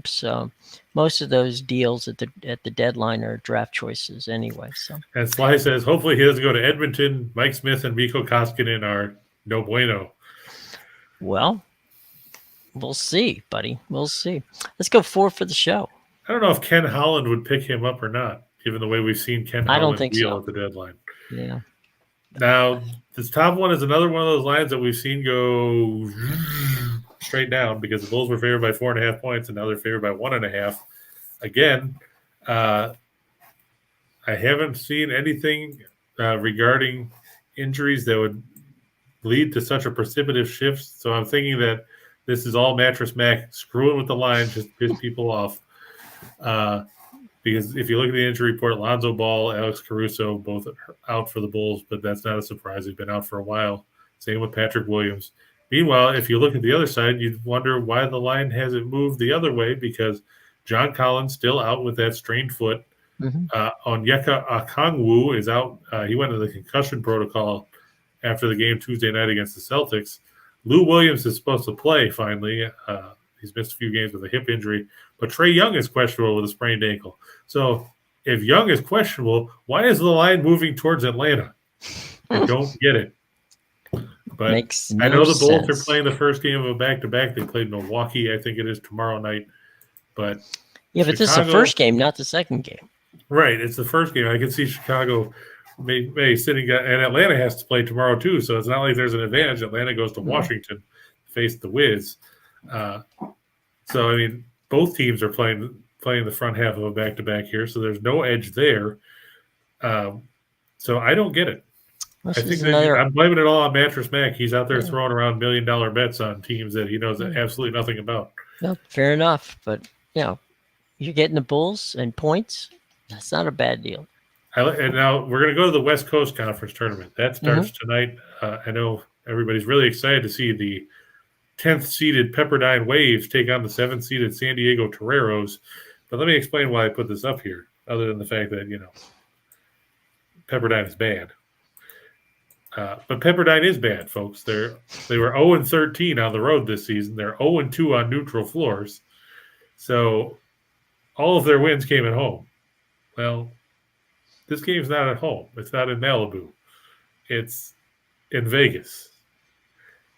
A: So most of those deals at the deadline are draft choices anyway. So,
B: and Sly says, hopefully he doesn't go to Edmonton. Mike Smith and Mikko Koskinen are no bueno.
A: Well, we'll see, buddy. We'll see. Let's go 4 for the show.
B: I don't know if Ken Holland would pick him up or not, given the way we've seen Ken Holland deal at the deadline.
A: Yeah.
B: Now, this top one is another one of those lines that we've seen go straight down, because the Bulls were favored by 4.5 points, and now they're favored by 1.5. Again, I haven't seen anything regarding injuries that would lead to such a precipitous shift. So I'm thinking that this is all Mattress Mac screwing with the line just to piss people off. Because if you look at the injury report, Lonzo Ball, Alex Caruso, both out for the Bulls, but that's not a surprise. They've been out for a while. Same with Patrick Williams. Meanwhile, if you look at the other side, you'd wonder why the line hasn't moved the other way, because John Collins still out with that strained foot.
A: Mhm.
B: Onyeka Okongwu is out. He went into the concussion protocol after the game Tuesday night against the Celtics. Lou Williams is supposed to play finally. He's missed a few games with a hip injury, but Trae Young is questionable with a sprained ankle. So if Young is questionable, why is the line moving towards Atlanta? I don't get it. But
A: Makes
B: I
A: no
B: know the Bulls are
A: sense.
B: playing the first game of a back-to-back. They played Milwaukee, I think it is tomorrow night. But
A: Yeah, but this is the
B: Chicago,
A: first game, not the second game.
B: right? It's the first game. I can see Chicago may sitting, and Atlanta has to play tomorrow too. So it's not like there's an advantage. Atlanta goes to Washington to face the Wiz. So I mean, both teams are playing the front half of a back-to-back here. So there's no edge there. So I don't get it.
A: This
B: I think
A: is another.
B: I'm blaming it all on Mattress Mac. He's out there
A: Yeah.
B: throwing around $1 million bets on teams that he knows absolutely nothing about.
A: No, fair enough, but you're getting the Bulls and points. That's not a bad deal.
B: And now we're going to go to the West Coast Conference Tournament. That starts tonight. I know everybody's really excited to see the 10th seeded Pepperdine Waves take on the 7th seeded San Diego Toreros. But let me explain why I put this up here, other than the fact that, Pepperdine is bad. But Pepperdine is bad, folks. They were 0-13 on the road this season. They're 0-2 on neutral floors. So all of their wins came at home. Well, this game's not at home. It's not in Malibu. It's in Vegas.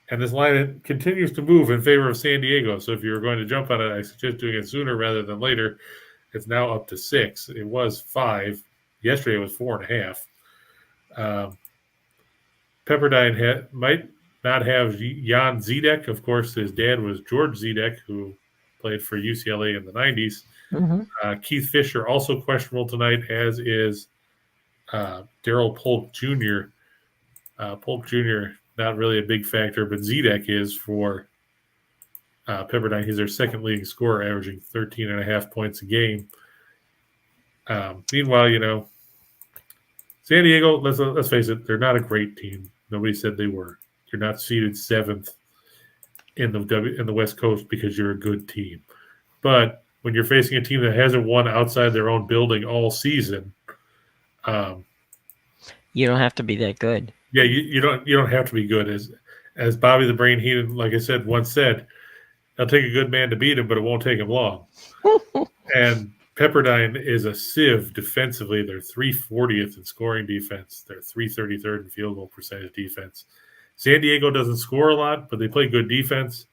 B: And this line continues to move in favor of San Diego. So if you're going to jump on it, I suggest doing it sooner rather than later. It's now up to 6. It was 5. Yesterday it was 4.5. Pepperdine might not have Jan Zedek. Of course, his dad was George Zedek, who played for UCLA in the 90s. Keith Fisher also questionable tonight, as is Daryl Polk Jr. Polk Jr., not really a big factor, but Zedek is for Pepperdine. He's their second leading scorer, averaging 13.5 points a game. Meanwhile, San Diego, let's face it, they're not a great team. Nobody said they were. You're not seeded 7th in the West Coast because you're a good team. But when you're facing a team that hasn't won outside their own building all season,
A: you don't have to be that good.
B: Yeah, you don't have to be good. As Bobby the Brain Heenan, like I said, once said, it'll take a good man to beat him, but it won't take him long. And Pepperdine is a sieve defensively. They're 340th in scoring defense. They're 333rd in field goal percentage defense. San Diego doesn't score a lot, but they play good defense.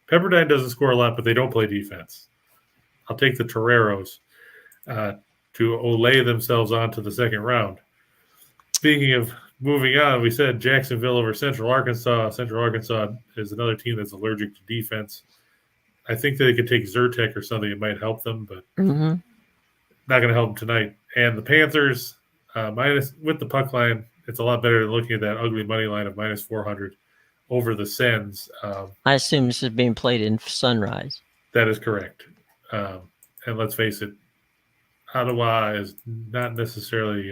B: Pepperdine doesn't score a lot, but they don't play defense. I'll take the Toreros to lay themselves on to the second round. Speaking of moving on, we said Jacksonville over Central Arkansas. Central Arkansas is another team that's allergic to defense. I think that they could take Zyrtec or something. It might help them, but not going to help them tonight. And the Panthers, minus with the puck line, it's a lot better than looking at that ugly money line of minus 400 over the Sens.
A: I assume this is being played in Sunrise.
B: That is correct. And let's face it, Ottawa is not necessarily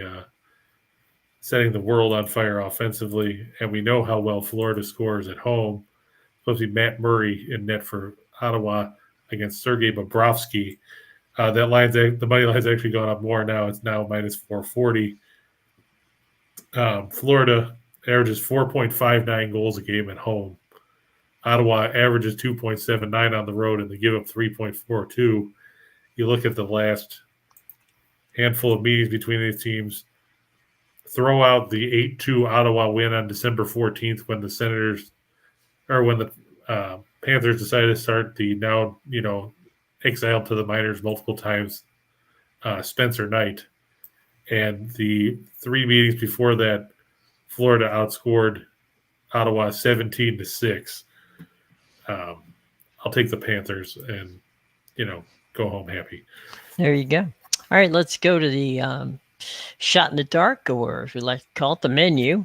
B: setting the world on fire offensively, and we know how well Florida scores at home. It's supposed to be Matt Murray in net for Ottawa against Sergei Bobrovsky. The money line's actually gone up more now. It's now minus 440. Florida averages 4.59 goals a game at home. Ottawa averages 2.79 on the road, and they give up 3.42. You look at the last handful of meetings between these teams, throw out the 8-2 Ottawa win on December 14th when the Panthers decided to start the now, exiled to the minors multiple times, Spencer Knight. And the 3 meetings before that, Florida outscored Ottawa 17-6. I'll take the Panthers and, go home happy.
A: There you go. All right, let's go to the shot in the dark, or if you like to call it, the menu.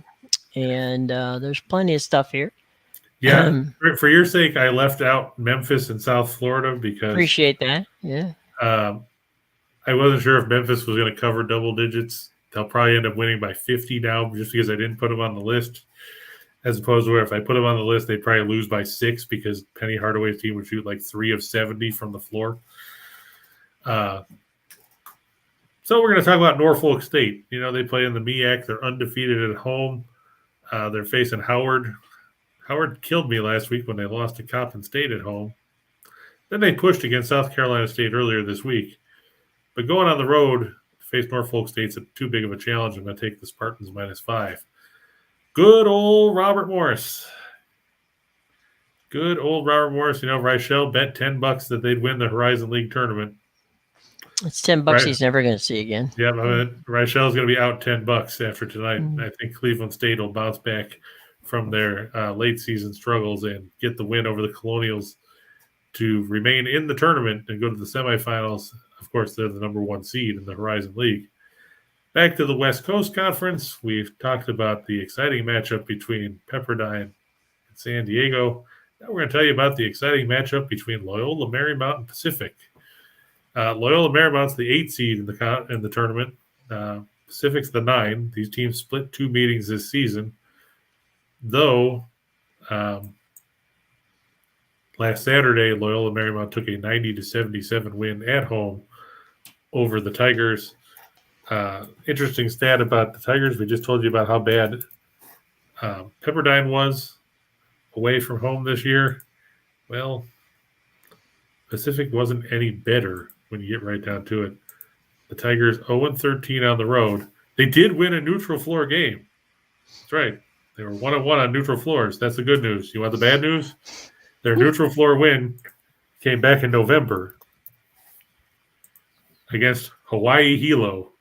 A: And there's plenty of stuff here.
B: Yeah, for your sake, I left out Memphis and South Florida because
A: appreciate that. Yeah.
B: I wasn't sure if Memphis was going to cover double digits. They'll probably end up winning by 50 now, just because I didn't put them on the list. As opposed to where if I put them on the list, they'd probably lose by 6 because Penny Hardaway's team would shoot like 3 of 70 from the floor. So we're going to talk about Norfolk State. They play in the MEAC. They're undefeated at home. They're facing Howard. Howard killed me last week when they lost to Coppin State at home. Then they pushed against South Carolina State earlier this week. But going on the road to face Norfolk State's too big of a challenge. I'm going to take the Spartans -5. Good old Robert Morris. Good old Robert Morris. Reichel bet $10 that they'd win the Horizon League tournament.
A: It's $10 he's never going to see again.
B: Yeah, Reichel's going to be out $10 after tonight. Mm-hmm. I think Cleveland State will bounce back from their late season struggles and get the win over the Colonials to remain in the tournament and go to the semifinals. Of course, they're the number 1 seed in the Horizon League. Back to the West Coast Conference. We've talked about the exciting matchup between Pepperdine and San Diego. Now we're going to tell you about the exciting matchup between Loyola Marymount and Pacific. Loyola Marymount's the 8th seed in the tournament. Pacific's the 9. These teams split 2 meetings this season. Though last Saturday, Loyola Marymount took a 90-77 win at home over the Tigers. Interesting stat about the Tigers. We just told you about how bad Pepperdine was away from home this year. Well, Pacific wasn't any better when you get right down to it. The Tigers 0-13 on the road. They did win a neutral floor game. That's right. They were 1-1 on neutral floors. That's the good news. You want the bad news? Their neutral floor win came back in November against Hawaii Hilo.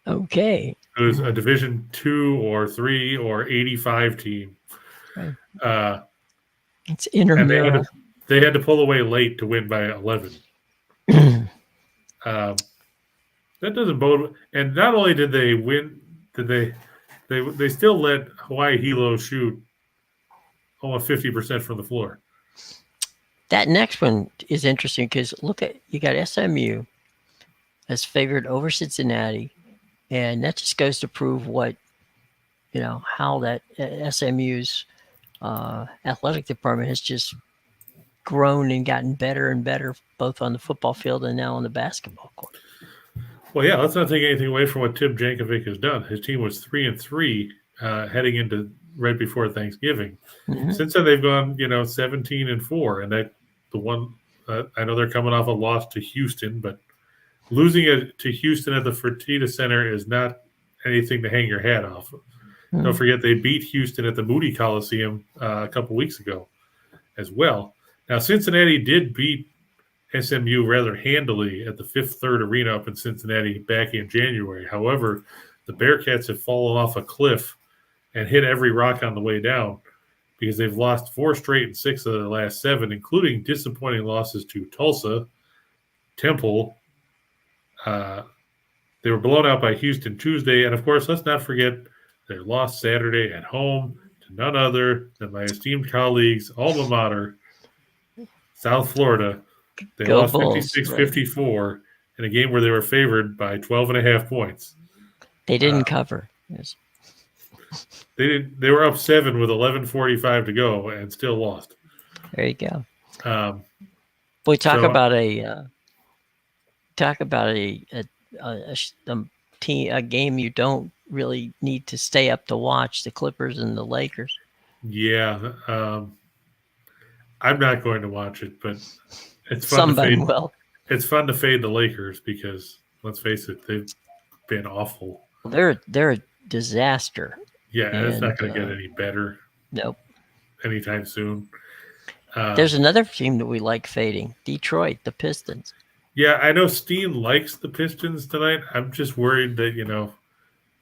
A: Okay.
B: It was a Division 2 or 3 or 85 team.
A: Right. It's intramural.
B: They had to pull away late to win by 11. That doesn't bode. And not only did they win, they still let Hawaii Hilo shoot almost 50% from the floor.
A: That next one is interesting because you got SMU as favored over Cincinnati, and that just goes to prove how that SMU's athletic department has just grown and gotten better and better, both on the football field and now on the basketball court.
B: Well, yeah, let's not take anything away from what Tim Jankovic has done. His team was 3-3 heading into right before Thanksgiving. Mm-hmm. Since then, they've gone 17-4, and that the one I know they're coming off a loss to Houston, but losing it to Houston at the Fertitta Center is not anything to hang your hat off. Mm-hmm. Don't forget they beat Houston at the Moody Coliseum a couple weeks ago as well. Now, Cincinnati did beat SMU rather handily at the Fifth Third Arena up in Cincinnati back in January. However, the Bearcats have fallen off a cliff and hit every rock on the way down because they've lost 4 straight and 6 of the last 7, including disappointing losses to Tulsa, Temple. They were blown out by Houston Tuesday. And, of course, let's not forget their loss Saturday at home to none other than my esteemed colleagues' alma mater, South Florida. They lost 56-54 in a game where they were favored by 12.5 points.
A: They didn't cover. Yes.
B: They were up 7 with 11:45 to go and still lost.
A: There you go. Boy, talk about a game you don't really need to stay up to watch, the Clippers and the Lakers.
B: Yeah. I'm not going to watch it, but it's fun
A: Somebody will.
B: It's fun to fade the Lakers because, let's face it, they've been awful.
A: Well, they're a disaster.
B: Yeah, and it's not going to get any better.
A: Nope.
B: Anytime soon.
A: There's another team that we like fading, Detroit, the Pistons.
B: Yeah, I know Steen likes the Pistons tonight. I'm just worried that,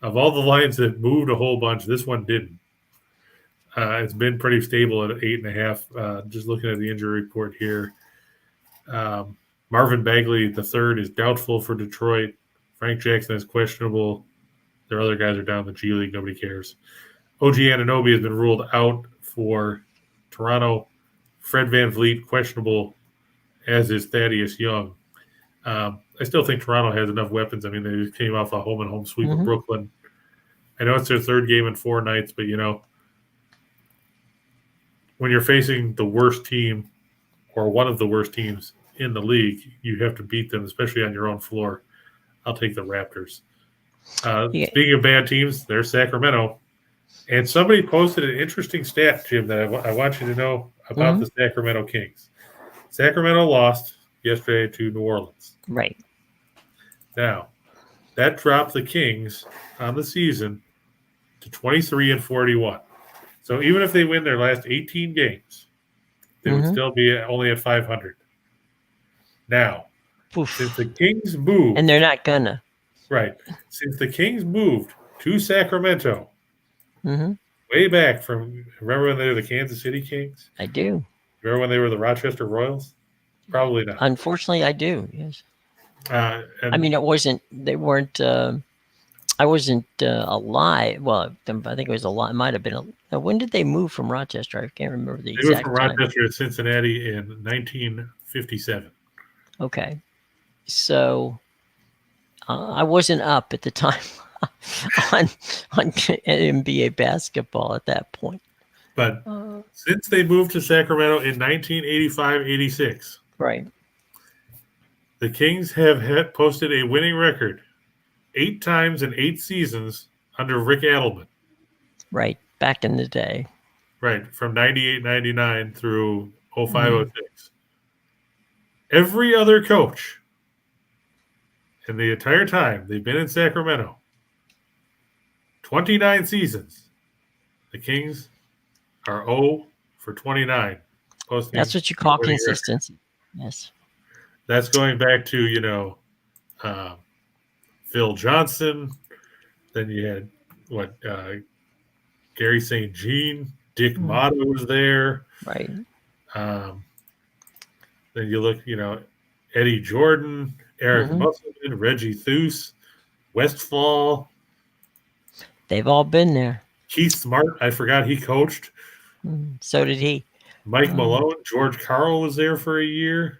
B: of all the lines that moved a whole bunch, this one didn't. It's been pretty stable at 8.5. Just looking at the injury report here. Marvin Bagley, the third, is doubtful for Detroit. Frank Jackson is questionable. Their other guys are down in the G League. Nobody cares. OG Anunoby has been ruled out for Toronto. Fred VanVleet, questionable, as is Thaddeus Young. I still think Toronto has enough weapons. I mean, they just came off a home-and-home sweep of Brooklyn. I know it's their third game in 4 nights, but, when you're facing the worst team or one of the worst teams in the league, you have to beat them, especially on your own floor. I'll take the Raptors.
A: Yeah.
B: Speaking of bad teams, there's Sacramento. And somebody posted an interesting stat, Jim, that I want you to know about the Sacramento Kings. Sacramento lost yesterday to New Orleans.
A: Right.
B: Now, that dropped the Kings on the season to 23-41. So even if they win their last 18 games, they would still be only at 500. Now, since the Kings moved,
A: and they're not gonna.
B: Right. Since the Kings moved to Sacramento, way back from, remember when they were the Kansas City Kings?
A: I do.
B: Remember when they were the Rochester Royals? Probably not.
A: Unfortunately, I do. Yes.
B: I
A: mean, they weren't. I wasn't alive. Well, I think it was a lot. It might have been. When did they move from Rochester? I can't remember the exact
B: They moved from
A: time.
B: Rochester to Cincinnati in 1957.
A: Okay. So I wasn't up at the time on NBA basketball at that point.
B: But since they moved to Sacramento in 1985-86,
A: right,
B: the Kings have posted a winning record 8 times in 8 seasons under Rick Adelman.
A: Right, back in the day.
B: Right, from 98-99 through 05-06. Every other coach in the entire time they've been in Sacramento, 29 seasons, the Kings are 0 for 29.
A: That's what you call consistency. Yes.
B: That's going back to, Phil Johnson. Then you had, Gary St. Jean. Dick Motto was there.
A: Right.
B: Then you look, Eddie Jordan, Eric Musselman, Reggie Theus, Westfall.
A: They've all been there.
B: Keith Smart, I forgot he coached.
A: So did he.
B: Mike Malone, George Karl was there for a year.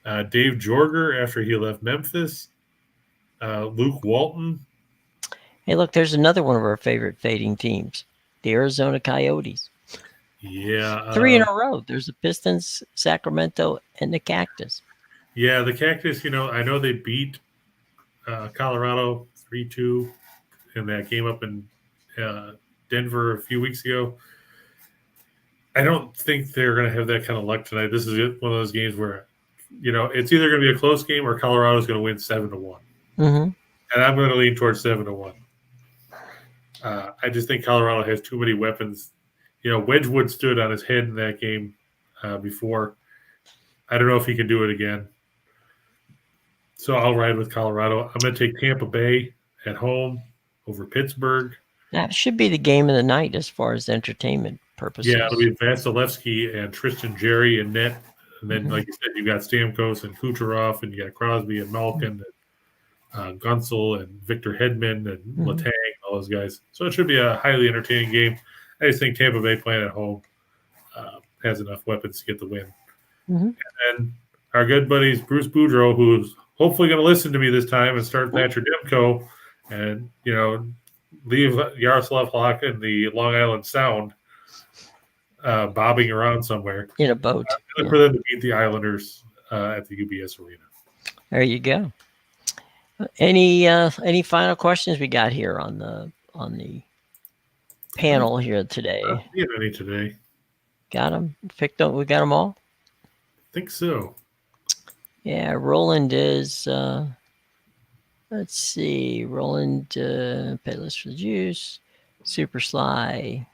B: Dave Jorger after he left Memphis. Luke Walton.
A: Hey, look, there's another one of our favorite fading teams, the Arizona Coyotes.
B: Yeah.
A: 3 in a row. There's the Pistons, Sacramento, and the Cactus.
B: Yeah, the Cactus, I know they beat Colorado 3-2 in that game up in Denver a few weeks ago. I don't think they're going to have that kind of luck tonight. This is one of those games where, it's either going to be a close game or Colorado's going to win 7-1. And I'm going to lean towards 7-1. I just think Colorado has too many weapons. Wedgwood stood on his head in that game before. I don't know if he can do it again. So I'll ride with Colorado. I'm going to take Tampa Bay at home over Pittsburgh.
A: That should be the game of the night as far as entertainment purposes.
B: Yeah, it'll be Vasilevsky and Tristan Jerry and net. And then, like you said, you got Stamkos and Kucherov, and you got Crosby and Malkin, and Gunsel and Victor Hedman and Letang, all those guys. So it should be a highly entertaining game. I just think Tampa Bay playing at home has enough weapons to get the win. And then our good buddies Bruce Boudreau, who's hopefully going to listen to me this time and start Thatcher Demko and, leave Yaroslav Halak in the Long Island Sound bobbing around somewhere.
A: In a boat.
B: For them to beat the Islanders at the UBS Arena.
A: There you go. Any final questions we got here on the panel here today?
B: I don't see any today.
A: Got them? Picked up? We got them all?
B: I think so.
A: Yeah, Roland is, let's see, Roland, Payless for the Juice, Super Sly,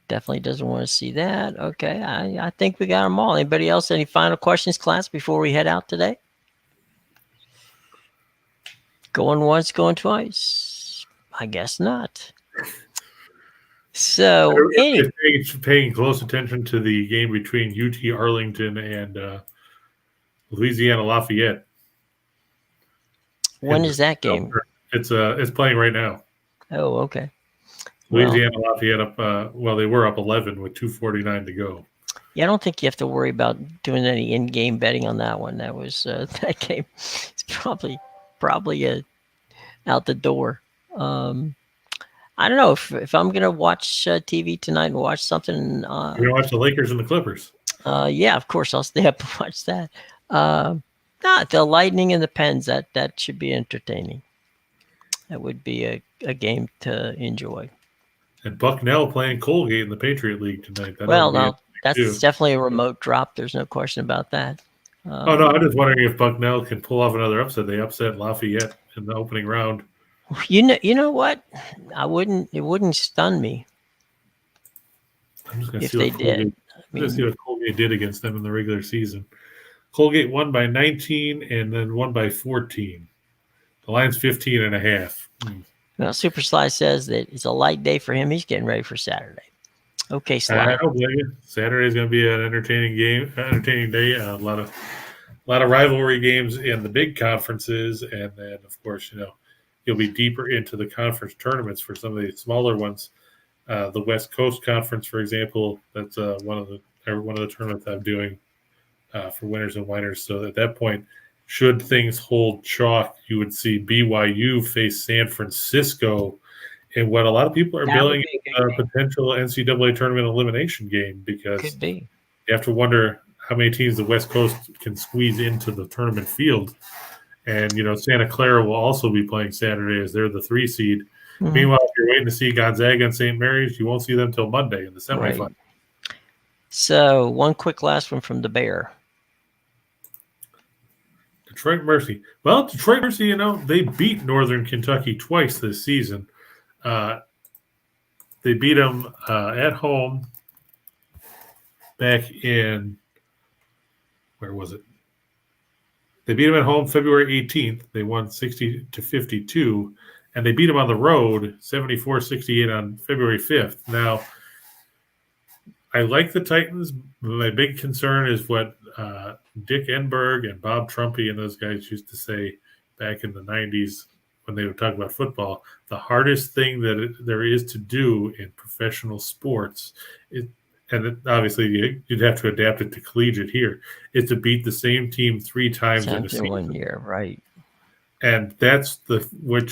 A: definitely doesn't want to see that. Okay, I think we got them all. Anybody else, any final questions, class, before we head out today? Going once, going twice? I guess not. So,
B: paying close attention to the game between UT Arlington and Louisiana Lafayette.
A: When is that game?
B: It's playing right now.
A: Oh, okay.
B: Louisiana Lafayette up. They were up 11 with 2:49 to go.
A: Yeah, I don't think you have to worry about doing any in-game betting on that one. That was that game. It's probably out the door. I don't know if I'm gonna watch TV tonight and watch something.
B: You're gonna watch the Lakers and the Clippers.
A: Yeah, of course I'll stay up and watch that. Not the Lightning and the Pens. That should be entertaining. That would be a game to enjoy.
B: And Bucknell playing Colgate in the Patriot League tonight.
A: That's definitely a remote drop. There's no question about that.
B: Oh no, I'm just wondering if Bucknell can pull off another upset. They upset Lafayette in the opening round.
A: You know what? It wouldn't stun me.
B: I'm just going to
A: if they did.
B: See what Colgate did against them in the regular season. Colgate won by 19 and then won by 14. The line's 15 and a half.
A: Well, Super Sly says that it's a light day for him. He's getting ready for Saturday. Okay, Sly.
B: I don't blame you. Saturday's going to be an entertaining day. A lot of rivalry games in the big conferences, and then of course, you'll be deeper into the conference tournaments for some of the smaller ones. The West Coast Conference, for example, that's one of the tournaments I'm doing for winners and whiners. So at that point, should things hold chalk, you would see BYU face San Francisco in what a lot of people are billing a potential NCAA tournament elimination game, because you have to wonder how many teams the West Coast can squeeze into the tournament field. And, Santa Clara will also be playing Saturday as they're the 3 seed. Mm-hmm. Meanwhile, if you're waiting to see Gonzaga and St. Mary's, you won't see them until Monday in the semifinal. Right.
A: So one quick last one from the Bear.
B: Detroit Mercy. Well, Detroit Mercy, they beat Northern Kentucky twice this season. They beat them at home back in, where was it? They beat them at home February 18th. They won 60-52, and they beat them on the road 74-68 on February 5th. Now, I like the Titans. My big concern is what Dick Enberg and Bob Trumpy and those guys used to say back in the 90s when they would talk about football. The hardest thing that there is to do in professional sports, obviously you'd have to adapt it to collegiate here, is to beat the same team 3 times in a season.
A: 1 year, right?
B: And that's what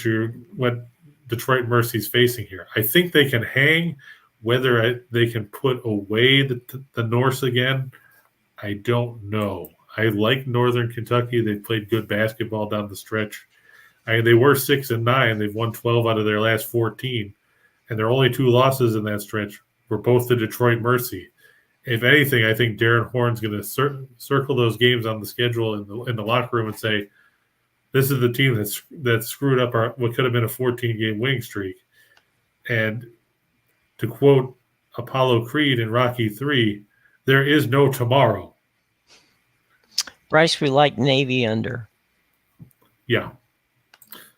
B: Detroit Mercy's facing here. I think they can hang. Whether they can put away the Norse again, I don't know. I like Northern Kentucky. They played good basketball down the stretch. They were 6-9. They've won 12 out of their last 14, and their only 2 losses in that stretch were both the Detroit Mercy. If anything, I think Darren Horn's going to circle those games on the schedule in the locker room and say, "This is the team that screwed up what could have been a 14-game winning streak." And to quote Apollo Creed in Rocky III, there is no tomorrow.
A: Bryce, we like Navy under.
B: Yeah.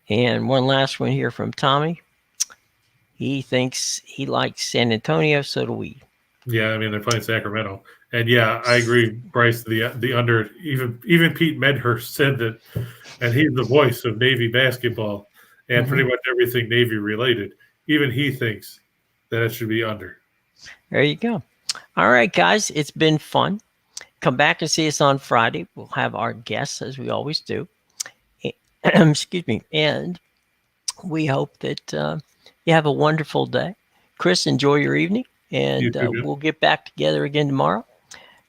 A: And one last one here from Tommy. He thinks he likes San Antonio, so do we.
B: Yeah, they're playing Sacramento. And yeah, I agree, Bryce, the under. Even Pete Medhurst said that, and he's the voice of Navy basketball and pretty much everything Navy related. Even he thinks that it should be under. There
A: you go. All right, guys, it's been fun. Come back and see us on Friday. We'll have our guests, as we always do. Excuse me. And we hope that you have a wonderful day. Chris, enjoy your evening. And we'll get back together again tomorrow.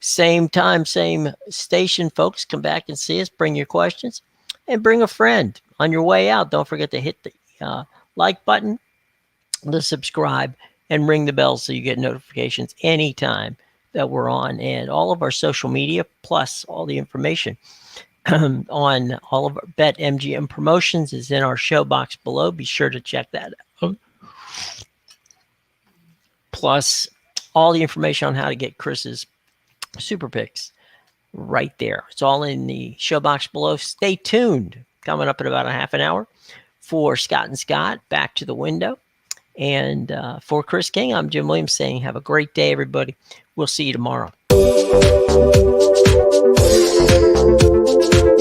A: Same time, same station, folks. Come back and see us. Bring your questions. And bring a friend. On your way out, don't forget to hit the like button, the subscribe, and ring the bell so you get notifications anytime that we're on. And all of our social media, plus all the information on all of our BetMGM promotions is in our show box below. Be sure to check that out. Plus all the information on how to get Chris's super picks right there. It's all in the show box below. Stay tuned. Coming up in about a half an hour for Scott and Scott, Back to the Window. And for Chris King, I'm Jim Williams saying have a great day, everybody. We'll see you tomorrow.